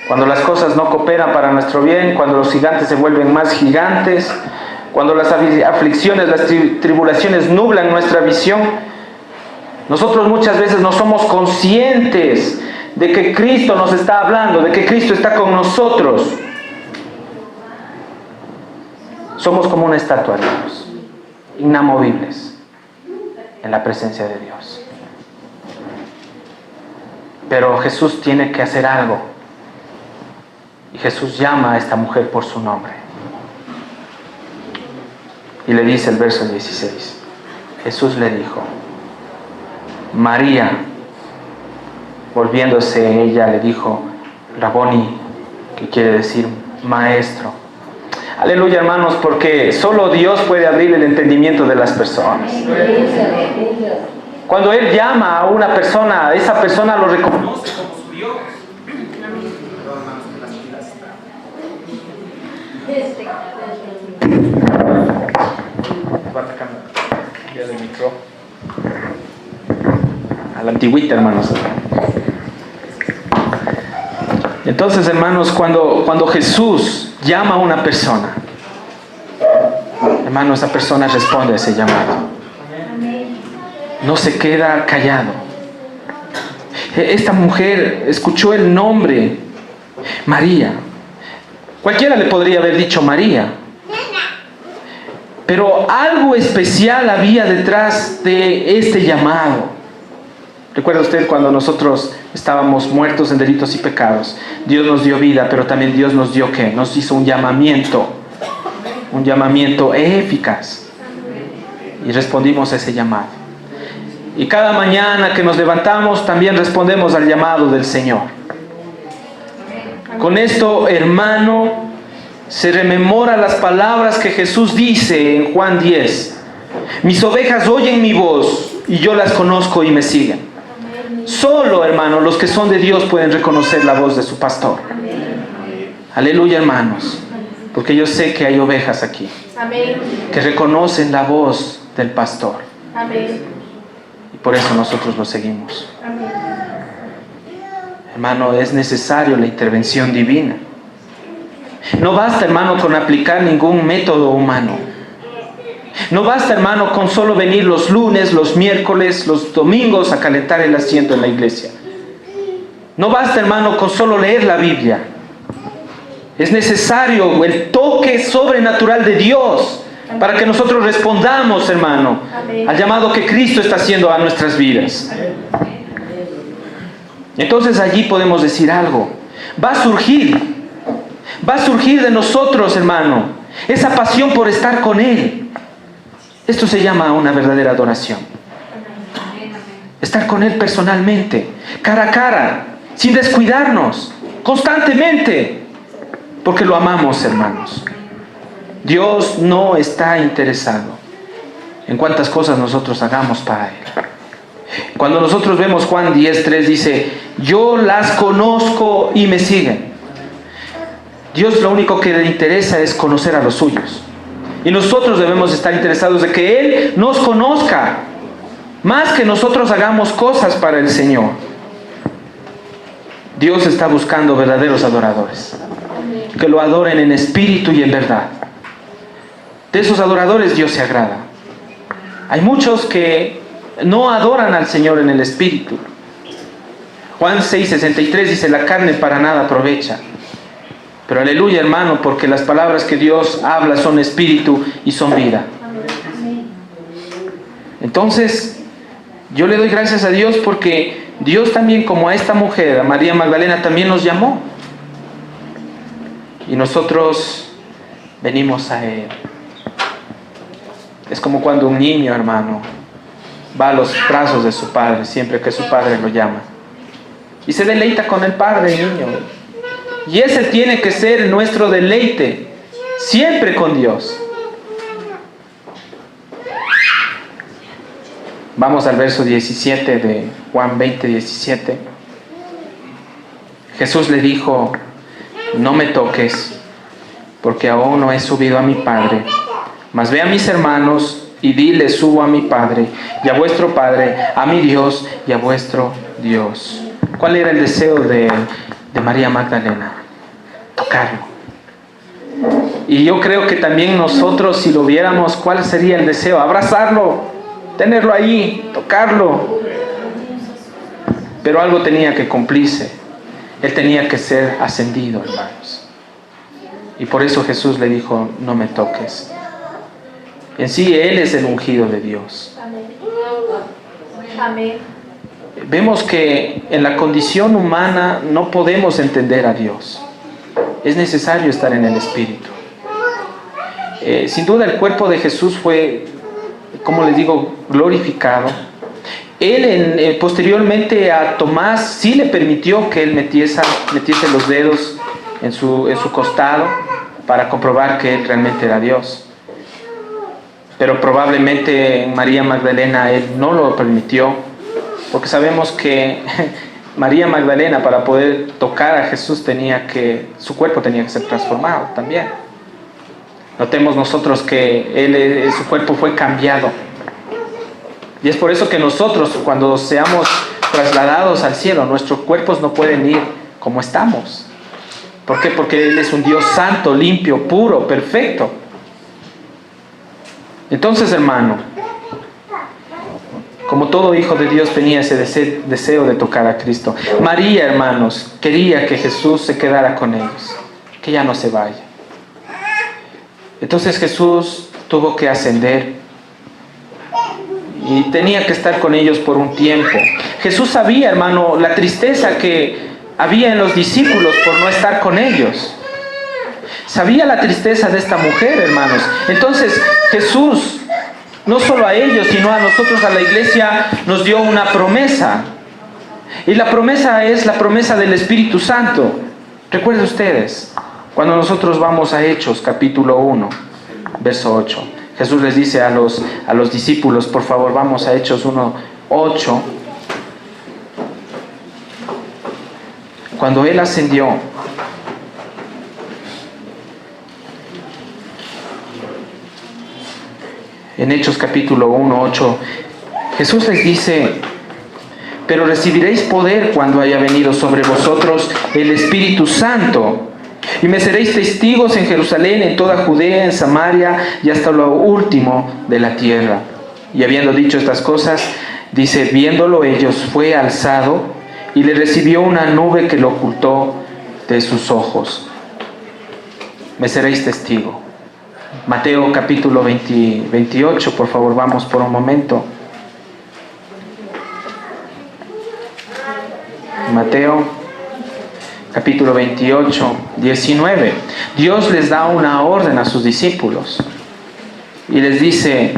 Cuando las cosas no cooperan para nuestro bien, cuando los gigantes se vuelven más gigantes, cuando las aflicciones, las tribulaciones nublan nuestra visión, nosotros muchas veces no somos conscientes de que Cristo nos está hablando, de que Cristo está con nosotros. Somos como una estatua, hermanos, inamovibles en la presencia de Dios. Pero Jesús tiene que hacer algo. Y Jesús llama a esta mujer por su nombre. Y le dice el verso 16. Jesús le dijo, María. Volviéndose ella le dijo, Raboni, que quiere decir maestro. Aleluya, hermanos, porque solo Dios puede abrir el entendimiento de las personas. Cuando Él llama a una persona, esa persona lo reconoce como su Dios. A la antigüita, hermanos. Entonces, hermanos, cuando Jesús llama a una persona, hermano, esa persona responde a ese llamado. No se queda callado. Esta mujer escuchó el nombre María. Cualquiera le podría haber dicho María. Pero algo especial había detrás de este llamado. ¿Recuerda usted cuando nosotros estábamos muertos en delitos y pecados? Dios nos dio vida, pero también Dios nos dio ¿qué? Nos hizo un llamamiento eficaz. Y respondimos a ese llamado. Y cada mañana que nos levantamos también respondemos al llamado del Señor. Con esto, hermano, se rememora las palabras que Jesús dice en Juan 10. Mis ovejas oyen mi voz y yo las conozco y me siguen. Solo, hermano, los que son de Dios pueden reconocer la voz de su pastor. Aleluya, hermanos, porque yo sé que hay ovejas aquí que reconocen la voz del pastor. Y por eso nosotros lo seguimos. Hermano, es necesario la intervención divina. No basta, hermano, con aplicar ningún método humano. No basta, hermano, con solo venir los lunes, los miércoles, los domingos a calentar el asiento en la iglesia. No basta, hermano, con solo leer la Biblia. Es necesario el toque sobrenatural de Dios para que nosotros respondamos, hermano, al llamado que Cristo está haciendo a nuestras vidas. Entonces allí podemos decir algo. Va a surgir de nosotros, hermano, esa pasión por estar con Él. Esto se llama una verdadera adoración. Estar con Él personalmente, cara a cara, sin descuidarnos, constantemente, porque lo amamos, hermanos. Dios no está interesado en cuántas cosas nosotros hagamos para Él. Cuando nosotros vemos Juan 10:3 dice, yo las conozco y me siguen. Dios lo único que le interesa es conocer a los suyos. Y nosotros debemos estar interesados de que Él nos conozca, más que nosotros hagamos cosas para el Señor. Dios está buscando verdaderos adoradores, que lo adoren en espíritu y en verdad. De esos adoradores Dios se agrada. Hay muchos que no adoran al Señor en el espíritu. Juan 6:63 dice, la carne para nada aprovecha. Pero aleluya, hermano, porque las palabras que Dios habla son espíritu y son vida. Entonces, yo le doy gracias a Dios porque Dios también, como a esta mujer, a María Magdalena, también nos llamó. Y nosotros venimos a Él. Es como cuando un niño, hermano, va a los brazos de su padre siempre que su padre lo llama. Y se deleita con el padre, el niño. Y ese tiene que ser nuestro deleite, siempre con Dios. Vamos al verso 17 de Juan 20, 17. Jesús le dijo: no me toques, porque aún no he subido a mi Padre. Mas ve a mis hermanos y dile: subo a mi Padre y a vuestro Padre, a mi Dios y a vuestro Dios. ¿Cuál era el deseo de María Magdalena? Tocarlo. Y yo creo que también nosotros, si lo viéramos, ¿cuál sería el deseo? Abrazarlo, tenerlo ahí, tocarlo. Pero algo tenía que cumplirse. Él tenía que ser ascendido, hermanos. Y por eso Jesús le dijo: no me toques. En sí, Él es el ungido de Dios. Amén. Vemos que en la condición humana no podemos entender a Dios. Es necesario estar en el Espíritu. Sin duda el cuerpo de Jesús fue, como les digo, glorificado. Él posteriormente a Tomás sí le permitió que él metiese los dedos en su costado para comprobar que él realmente era Dios. Pero probablemente María Magdalena él no lo permitió, porque sabemos que María Magdalena, para poder tocar a Jesús, su cuerpo tenía que ser transformado también. Notemos nosotros que su cuerpo fue cambiado. Y es por eso que nosotros, cuando seamos trasladados al cielo, nuestros cuerpos no pueden ir como estamos. ¿Por qué? Porque Él es un Dios santo, limpio, puro, perfecto. Entonces, hermano, como todo hijo de Dios tenía ese deseo de tocar a Cristo. María, hermanos, quería que Jesús se quedara con ellos, que ya no se vaya. Entonces Jesús tuvo que ascender y tenía que estar con ellos por un tiempo. Jesús sabía, hermano, la tristeza que había en los discípulos por no estar con ellos. Sabía la tristeza de esta mujer, hermanos. Entonces Jesús, no solo a ellos, sino a nosotros, a la iglesia, nos dio una promesa. Y la promesa es la promesa del Espíritu Santo. Recuerden ustedes, cuando nosotros vamos a Hechos, capítulo 1, verso 8. Jesús les dice a los discípulos, por favor, vamos a Hechos 1, 8. Cuando Él ascendió, en Hechos capítulo 1, 8, Jesús les dice: pero recibiréis poder cuando haya venido sobre vosotros el Espíritu Santo, y me seréis testigos en Jerusalén, en toda Judea, en Samaria y hasta lo último de la tierra. Y habiendo dicho estas cosas, dice, viéndolo ellos, fue alzado y le recibió una nube que lo ocultó de sus ojos. Me seréis testigo. Mateo capítulo 28, por favor, vamos por un momento. Mateo capítulo 28, 19. Dios les da una orden a sus discípulos y les dice: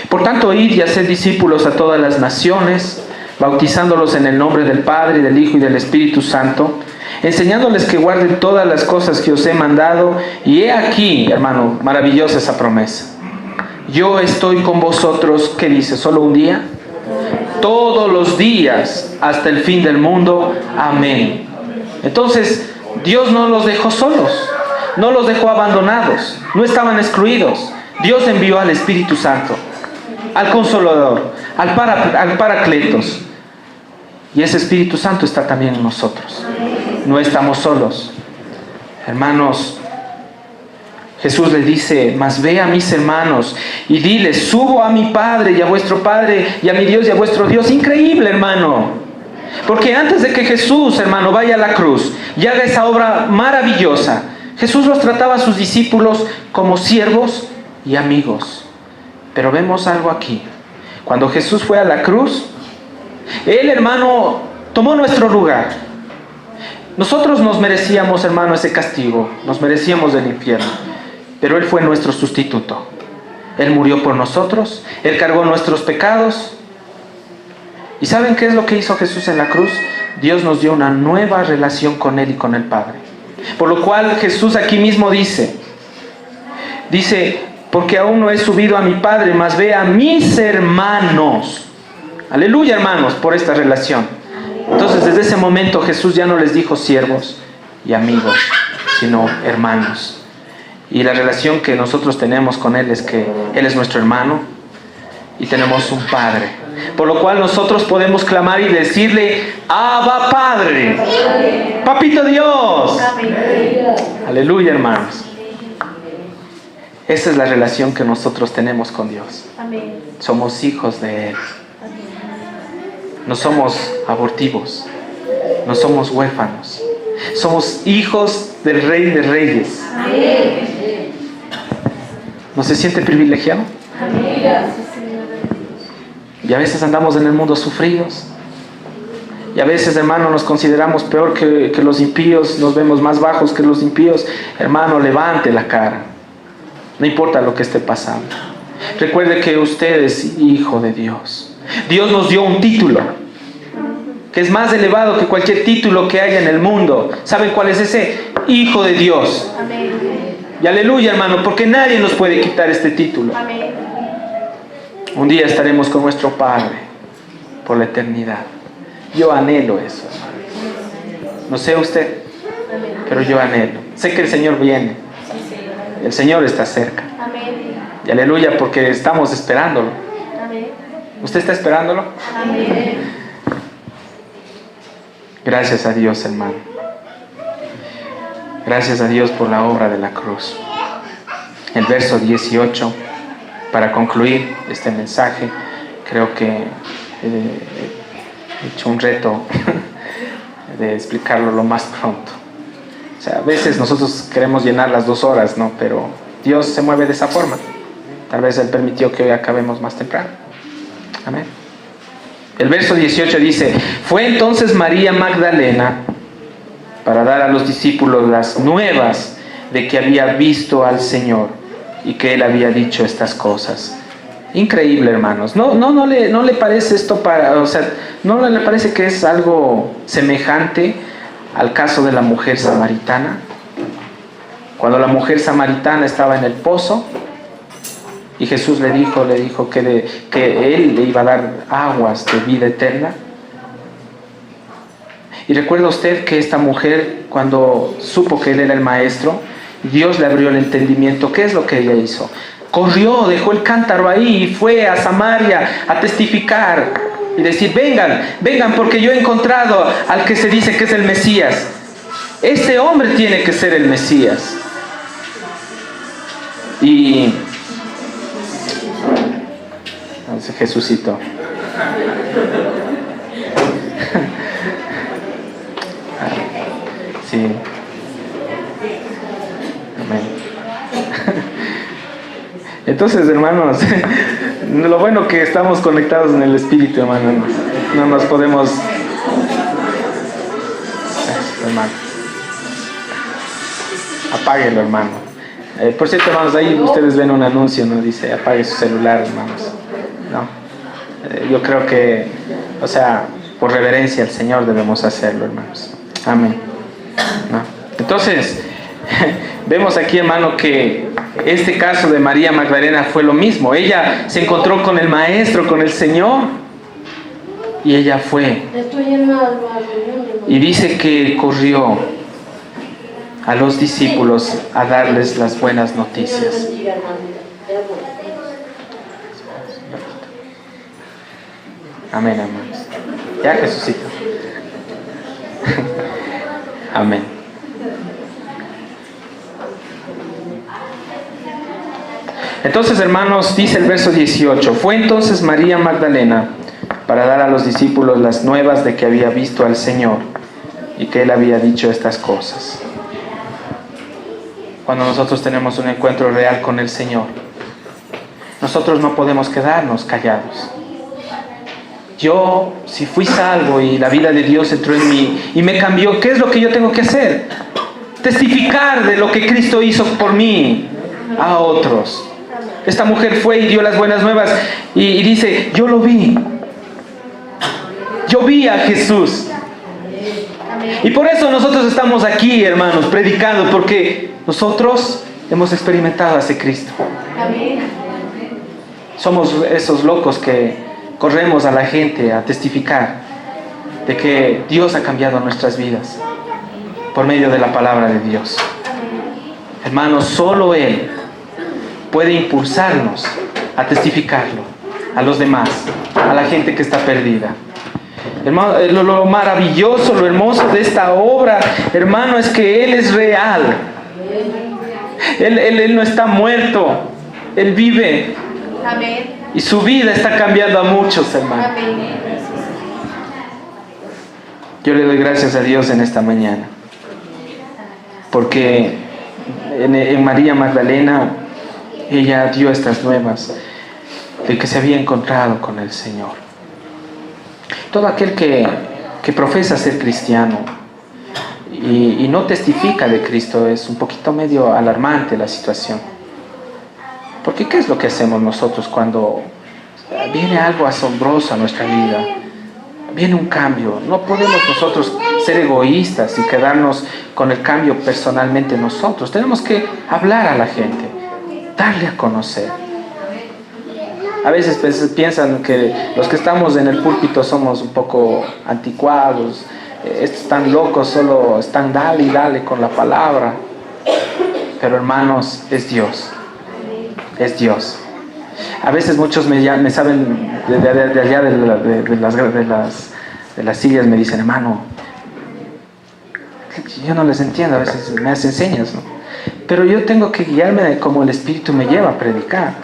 por tanto, id y haced discípulos a todas las naciones, bautizándolos en el nombre del Padre, del Hijo y del Espíritu Santo, enseñándoles que guarden todas las cosas que os he mandado. Y he aquí, hermano, maravillosa esa promesa. Yo estoy con vosotros, ¿qué dice? ¿Solo un día? Todos los días hasta el fin del mundo. Amén. Entonces, Dios no los dejó solos, no los dejó abandonados, no estaban excluidos. Dios envió al Espíritu Santo, al Consolador, al Paracletos. Y ese Espíritu Santo está también en nosotros. No estamos solos. Hermanos, Jesús les dice: mas ve a mis hermanos y diles, subo a mi Padre y a vuestro Padre y a mi Dios y a vuestro Dios. Increíble, hermano. Porque antes de que Jesús, hermano, vaya a la cruz y haga esa obra maravillosa, Jesús los trataba a sus discípulos como siervos y amigos. Pero vemos algo aquí. Cuando Jesús fue a la cruz, Él, hermano, tomó nuestro lugar. Nosotros nos merecíamos, hermano, ese castigo. Nos merecíamos del infierno. Pero Él fue nuestro sustituto. Él murió por nosotros. Él cargó nuestros pecados. ¿Y saben qué es lo que hizo Jesús en la cruz? Dios nos dio una nueva relación con Él y con el Padre. Por lo cual Jesús aquí mismo dice, porque aún no he subido a mi Padre, mas ve a mis hermanos. Aleluya, hermanos, por esta relación. Entonces, desde ese momento Jesús ya no les dijo siervos y amigos, sino hermanos. Y la relación que nosotros tenemos con Él es que Él es nuestro hermano y tenemos un Padre. Por lo cual nosotros podemos clamar y decirle, Abba Padre, Papito Dios. Aleluya, hermanos. Esa es la relación que nosotros tenemos con Dios. Somos hijos de Él. No somos abortivos, no somos huérfanos. Somos hijos del Rey de Reyes. ¿No se siente privilegiado? Y a veces andamos en el mundo sufridos. Y a veces, hermano, nos consideramos peor que los impíos. Nos vemos más bajos que los impíos. Hermano, levante la cara. No importa lo que esté pasando. Recuerde que usted es hijo de Dios. Dios nos dio un título que es más elevado que cualquier título que haya en el mundo. ¿Saben cuál es ese? Hijo de Dios. Amén. Y aleluya, hermano, porque nadie nos puede quitar este título. Amén. Un día estaremos con nuestro Padre por la eternidad. Yo anhelo eso, hermano. No sé usted, pero yo anhelo. Sé que el Señor viene. El Señor está cerca. Amén. Y aleluya, porque estamos esperándolo. Amén. ¿Usted está esperándolo? Amén. Gracias a Dios, hermano. Gracias a Dios por la obra de la cruz. El verso 18, para concluir este mensaje, creo que he hecho un reto de explicarlo lo más pronto. O sea, a veces nosotros queremos llenar las 2 horas, ¿no? Pero Dios se mueve de esa forma. Tal vez Él permitió que hoy acabemos más temprano. Amén. El verso 18 dice, fue entonces María Magdalena para dar a los discípulos las nuevas de que había visto al Señor y que Él había dicho estas cosas. Increíble, hermanos. ¿No le parece esto no le parece que es algo semejante al caso de la mujer samaritana? Cuando la mujer samaritana estaba en el pozo y Jesús le dijo que Él le iba a dar aguas de vida eterna. Y recuerda usted que esta mujer, cuando supo que Él era el maestro, Dios le abrió el entendimiento. ¿Qué es lo que ella hizo? Corrió, dejó el cántaro ahí y fue a Samaria a testificar y decir, vengan porque yo he encontrado al que se dice que es el Mesías. Este hombre tiene que ser el Mesías. Y Jesucito. Sí. Amén. Entonces, hermanos, lo bueno que estamos conectados en el Espíritu, hermano. No nos podemos... hermano. Apáguelo, hermano. Por cierto, hermanos, ahí ustedes ven un anuncio, ¿no? Dice, apague su celular, hermanos. No. Yo creo que, por reverencia al Señor debemos hacerlo, hermanos. Amén. ¿No? Entonces, vemos aquí, hermano, que este caso de María Magdalena fue lo mismo. Ella se encontró con el Maestro, con el Señor, y ella fue. Y dice que corrió a los discípulos a darles las buenas noticias. Amén, hermanos. Ya, Jesucito. Amén. Entonces, hermanos, dice el verso 18, fue entonces María Magdalena para dar a los discípulos las nuevas de que había visto al Señor y que Él había dicho estas cosas. Cuando nosotros tenemos un encuentro real con el Señor, nosotros no podemos quedarnos callados. Yo, si fui salvo y la vida de Dios entró en mí y me cambió, ¿qué es lo que yo tengo que hacer? Testificar de lo que Cristo hizo por mí a otros. Esta mujer fue y dio las buenas nuevas y dice, yo lo vi. Yo vi a Jesús. Y por eso nosotros estamos aquí, hermanos, predicando, porque nosotros hemos experimentado a ese Cristo. Somos esos locos que corremos a la gente a testificar de que Dios ha cambiado nuestras vidas por medio de la palabra de Dios. Hermanos, solo Él puede impulsarnos a testificarlo a los demás, a la gente que está perdida. Hermano, lo maravilloso, lo hermoso de esta obra, hermano, es que Él es real. Él no está muerto, Él vive. Amén. Y su vida está cambiando a muchos, hermano. Amén. Yo le doy gracias a Dios en esta mañana, porque en María Magdalena, ella dio estas nuevas de que se había encontrado con el Señor. Todo aquel que profesa ser cristiano y no testifica de Cristo, es un poquito medio alarmante la situación. Porque ¿qué es lo que hacemos nosotros cuando viene algo asombroso a nuestra vida? Viene un cambio. No podemos nosotros ser egoístas y quedarnos con el cambio personalmente nosotros. Tenemos que hablar a la gente, darle a conocer. A veces piensan que los que estamos en el púlpito somos un poco anticuados. Estos están locos, solo están dale y dale con la palabra. Pero hermanos, es Dios. Es Dios. A veces muchos me saben de allá de las sillas, me dicen, hermano, yo no les entiendo, a veces me hacen señas, ¿no? Pero yo tengo que guiarme como el Espíritu me lleva a predicar.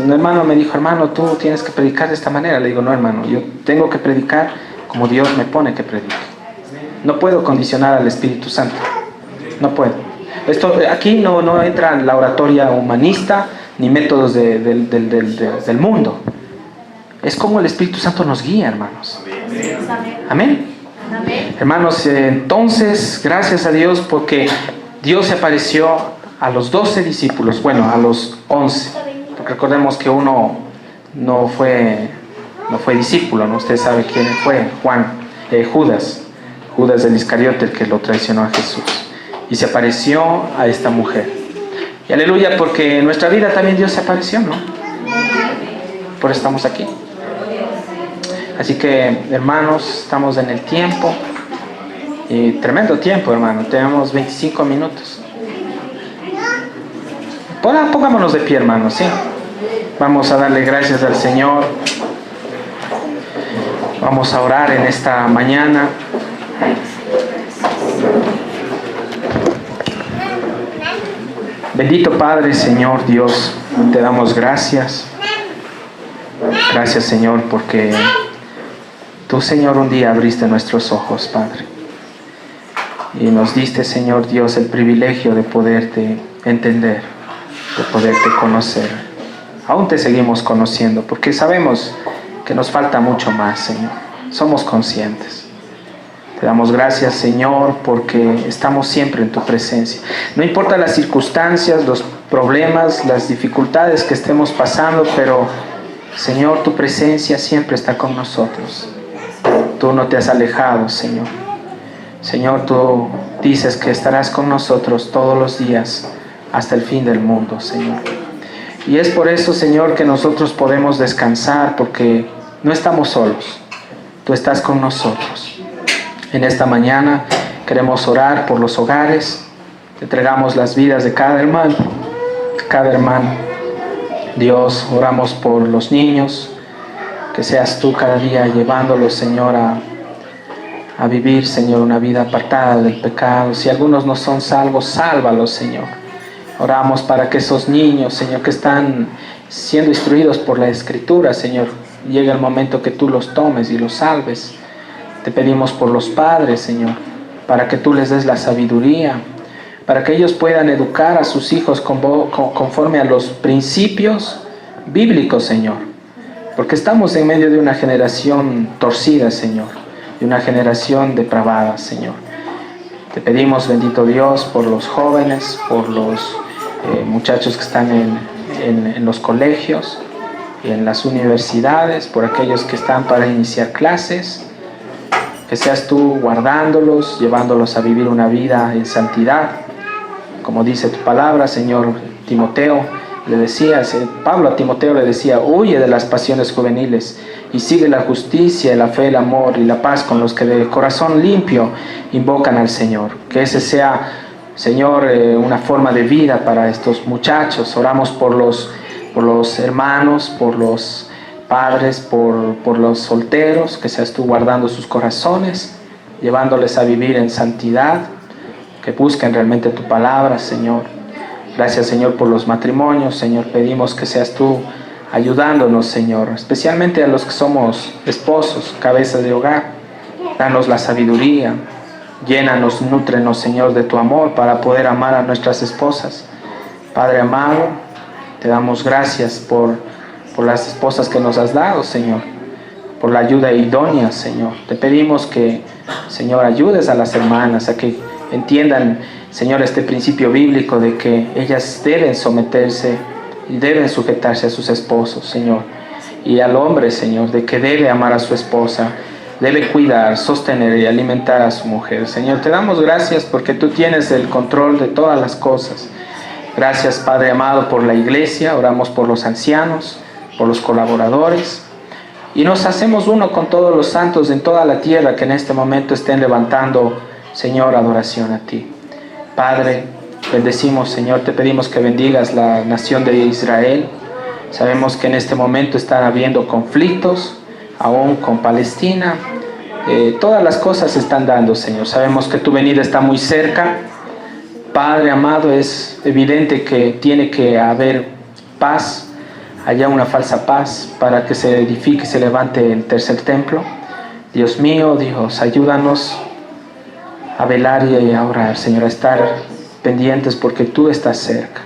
Un hermano me dijo, hermano, tú tienes que predicar de esta manera. Le digo, no, hermano, yo tengo que predicar como Dios me pone que predique. No puedo condicionar al Espíritu Santo. No puedo. Aquí no entra la oratoria humanista ni métodos del mundo. Es como el Espíritu Santo nos guía, hermanos. Amén. Amén. Hermanos, entonces, gracias a Dios porque Dios se apareció a los 12 discípulos, bueno, a los 11. Porque recordemos que uno no fue discípulo, ¿no? Usted sabe quién fue, Judas del Iscariote, el que lo traicionó a Jesús. Y se apareció a esta mujer. Y aleluya, porque en nuestra vida también Dios se apareció, ¿no? Por eso estamos aquí. Así que, hermanos, estamos en el tiempo. Y tremendo tiempo, hermano. Tenemos 25 minutos. Pongámonos de pie, hermanos, ¿sí? Vamos a darle gracias al Señor. Vamos a orar en esta mañana. Bendito Padre, Señor Dios, te damos gracias. Gracias, Señor, porque tú, Señor, un día abriste nuestros ojos, Padre. Y nos diste, Señor Dios, el privilegio de poderte entender, de poderte conocer. Aún te seguimos conociendo, porque sabemos que nos falta mucho más, Señor. Somos conscientes. Te damos gracias, Señor, porque estamos siempre en tu presencia. No importa las circunstancias, los problemas, las dificultades que estemos pasando, pero, Señor, tu presencia siempre está con nosotros. Tú no te has alejado, Señor. Señor, tú dices que estarás con nosotros todos los días hasta el fin del mundo, Señor. Y es por eso, Señor, que nosotros podemos descansar, porque no estamos solos. Tú estás con nosotros. En esta mañana queremos orar por los hogares. Te entregamos las vidas de cada hermano. Dios, oramos por los niños. Que seas tú cada día llevándolos, Señor, a vivir, Señor, una vida apartada del pecado. Si algunos no son salvos, sálvalos, Señor. Oramos para que esos niños, Señor, que están siendo instruidos por la Escritura, Señor, llegue el momento que tú los tomes y los salves. Te pedimos por los padres, Señor, para que tú les des la sabiduría, para que ellos puedan educar a sus hijos conforme a los principios bíblicos, Señor. Porque estamos en medio de una generación torcida, Señor, de una generación depravada, Señor. Te pedimos, bendito Dios, por los jóvenes, por los muchachos que están en los colegios, en las universidades, por aquellos que están para iniciar clases. que seas tú guardándolos, llevándolos a vivir una vida en santidad. Como dice tu palabra, Señor, Timoteo, Pablo a Timoteo le decía, huye de las pasiones juveniles y sigue la justicia, la fe, el amor y la paz con los que de corazón limpio invocan al Señor. Que ese sea, Señor, una forma de vida para estos muchachos. Oramos por los hermanos, por los padres, por los solteros, que seas tú guardando sus corazones, llevándoles a vivir en santidad, que busquen realmente tu palabra, Señor. Gracias, Señor, por los matrimonios. Señor, pedimos que seas tú ayudándonos, Señor, especialmente a los que somos esposos, cabezas de hogar. Danos la sabiduría, llénanos, nútrenos, Señor, de tu amor para poder amar a nuestras esposas. Padre amado, te damos gracias por las esposas que nos has dado, Señor, por la ayuda idónea, Señor. Te pedimos que, Señor, ayudes a las hermanas a que entiendan, Señor, este principio bíblico de que ellas deben someterse y deben sujetarse a sus esposos, Señor. Y al hombre, Señor, de que debe amar a su esposa, debe cuidar, sostener y alimentar a su mujer. Señor, te damos gracias porque tú tienes el control de todas las cosas. Gracias, Padre amado, por la iglesia. Oramos por los ancianos, por los colaboradores. Y nos hacemos uno con todos los santos en toda la tierra que en este momento estén levantando, Señor, adoración a ti. Padre, bendecimos, Señor, te pedimos que bendigas la nación de Israel. Sabemos que en este momento están habiendo conflictos, aún con Palestina. Todas las cosas se están dando, Señor. Sabemos que tu venida está muy cerca. Padre amado, es evidente que tiene que haber paz, haya una falsa paz para que se edifique y se levante el tercer templo. Dios mío, Dios, ayúdanos a velar y a orar, Señor, a estar pendientes porque tú estás cerca.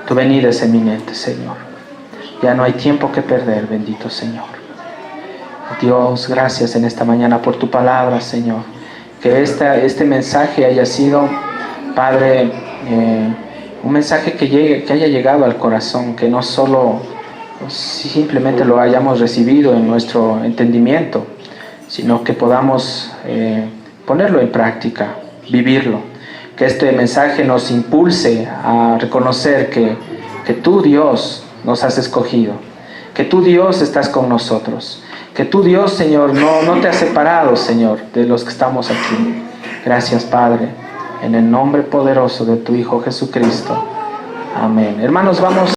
Tu venida es eminente, Señor. Ya no hay tiempo que perder, bendito Señor. Dios, gracias en esta mañana por tu palabra, Señor. Que este mensaje haya sido, Padre, un mensaje que haya llegado al corazón, que no solo simplemente lo hayamos recibido en nuestro entendimiento, sino que podamos ponerlo en práctica, vivirlo. Que este mensaje nos impulse a reconocer que tú, Dios, nos has escogido, que tú, Dios, estás con nosotros, que tú, Dios, Señor, no te has separado, Señor, de los que estamos aquí. Gracias, Padre, en el nombre poderoso de tu Hijo Jesucristo. Amén. Hermanos, vamos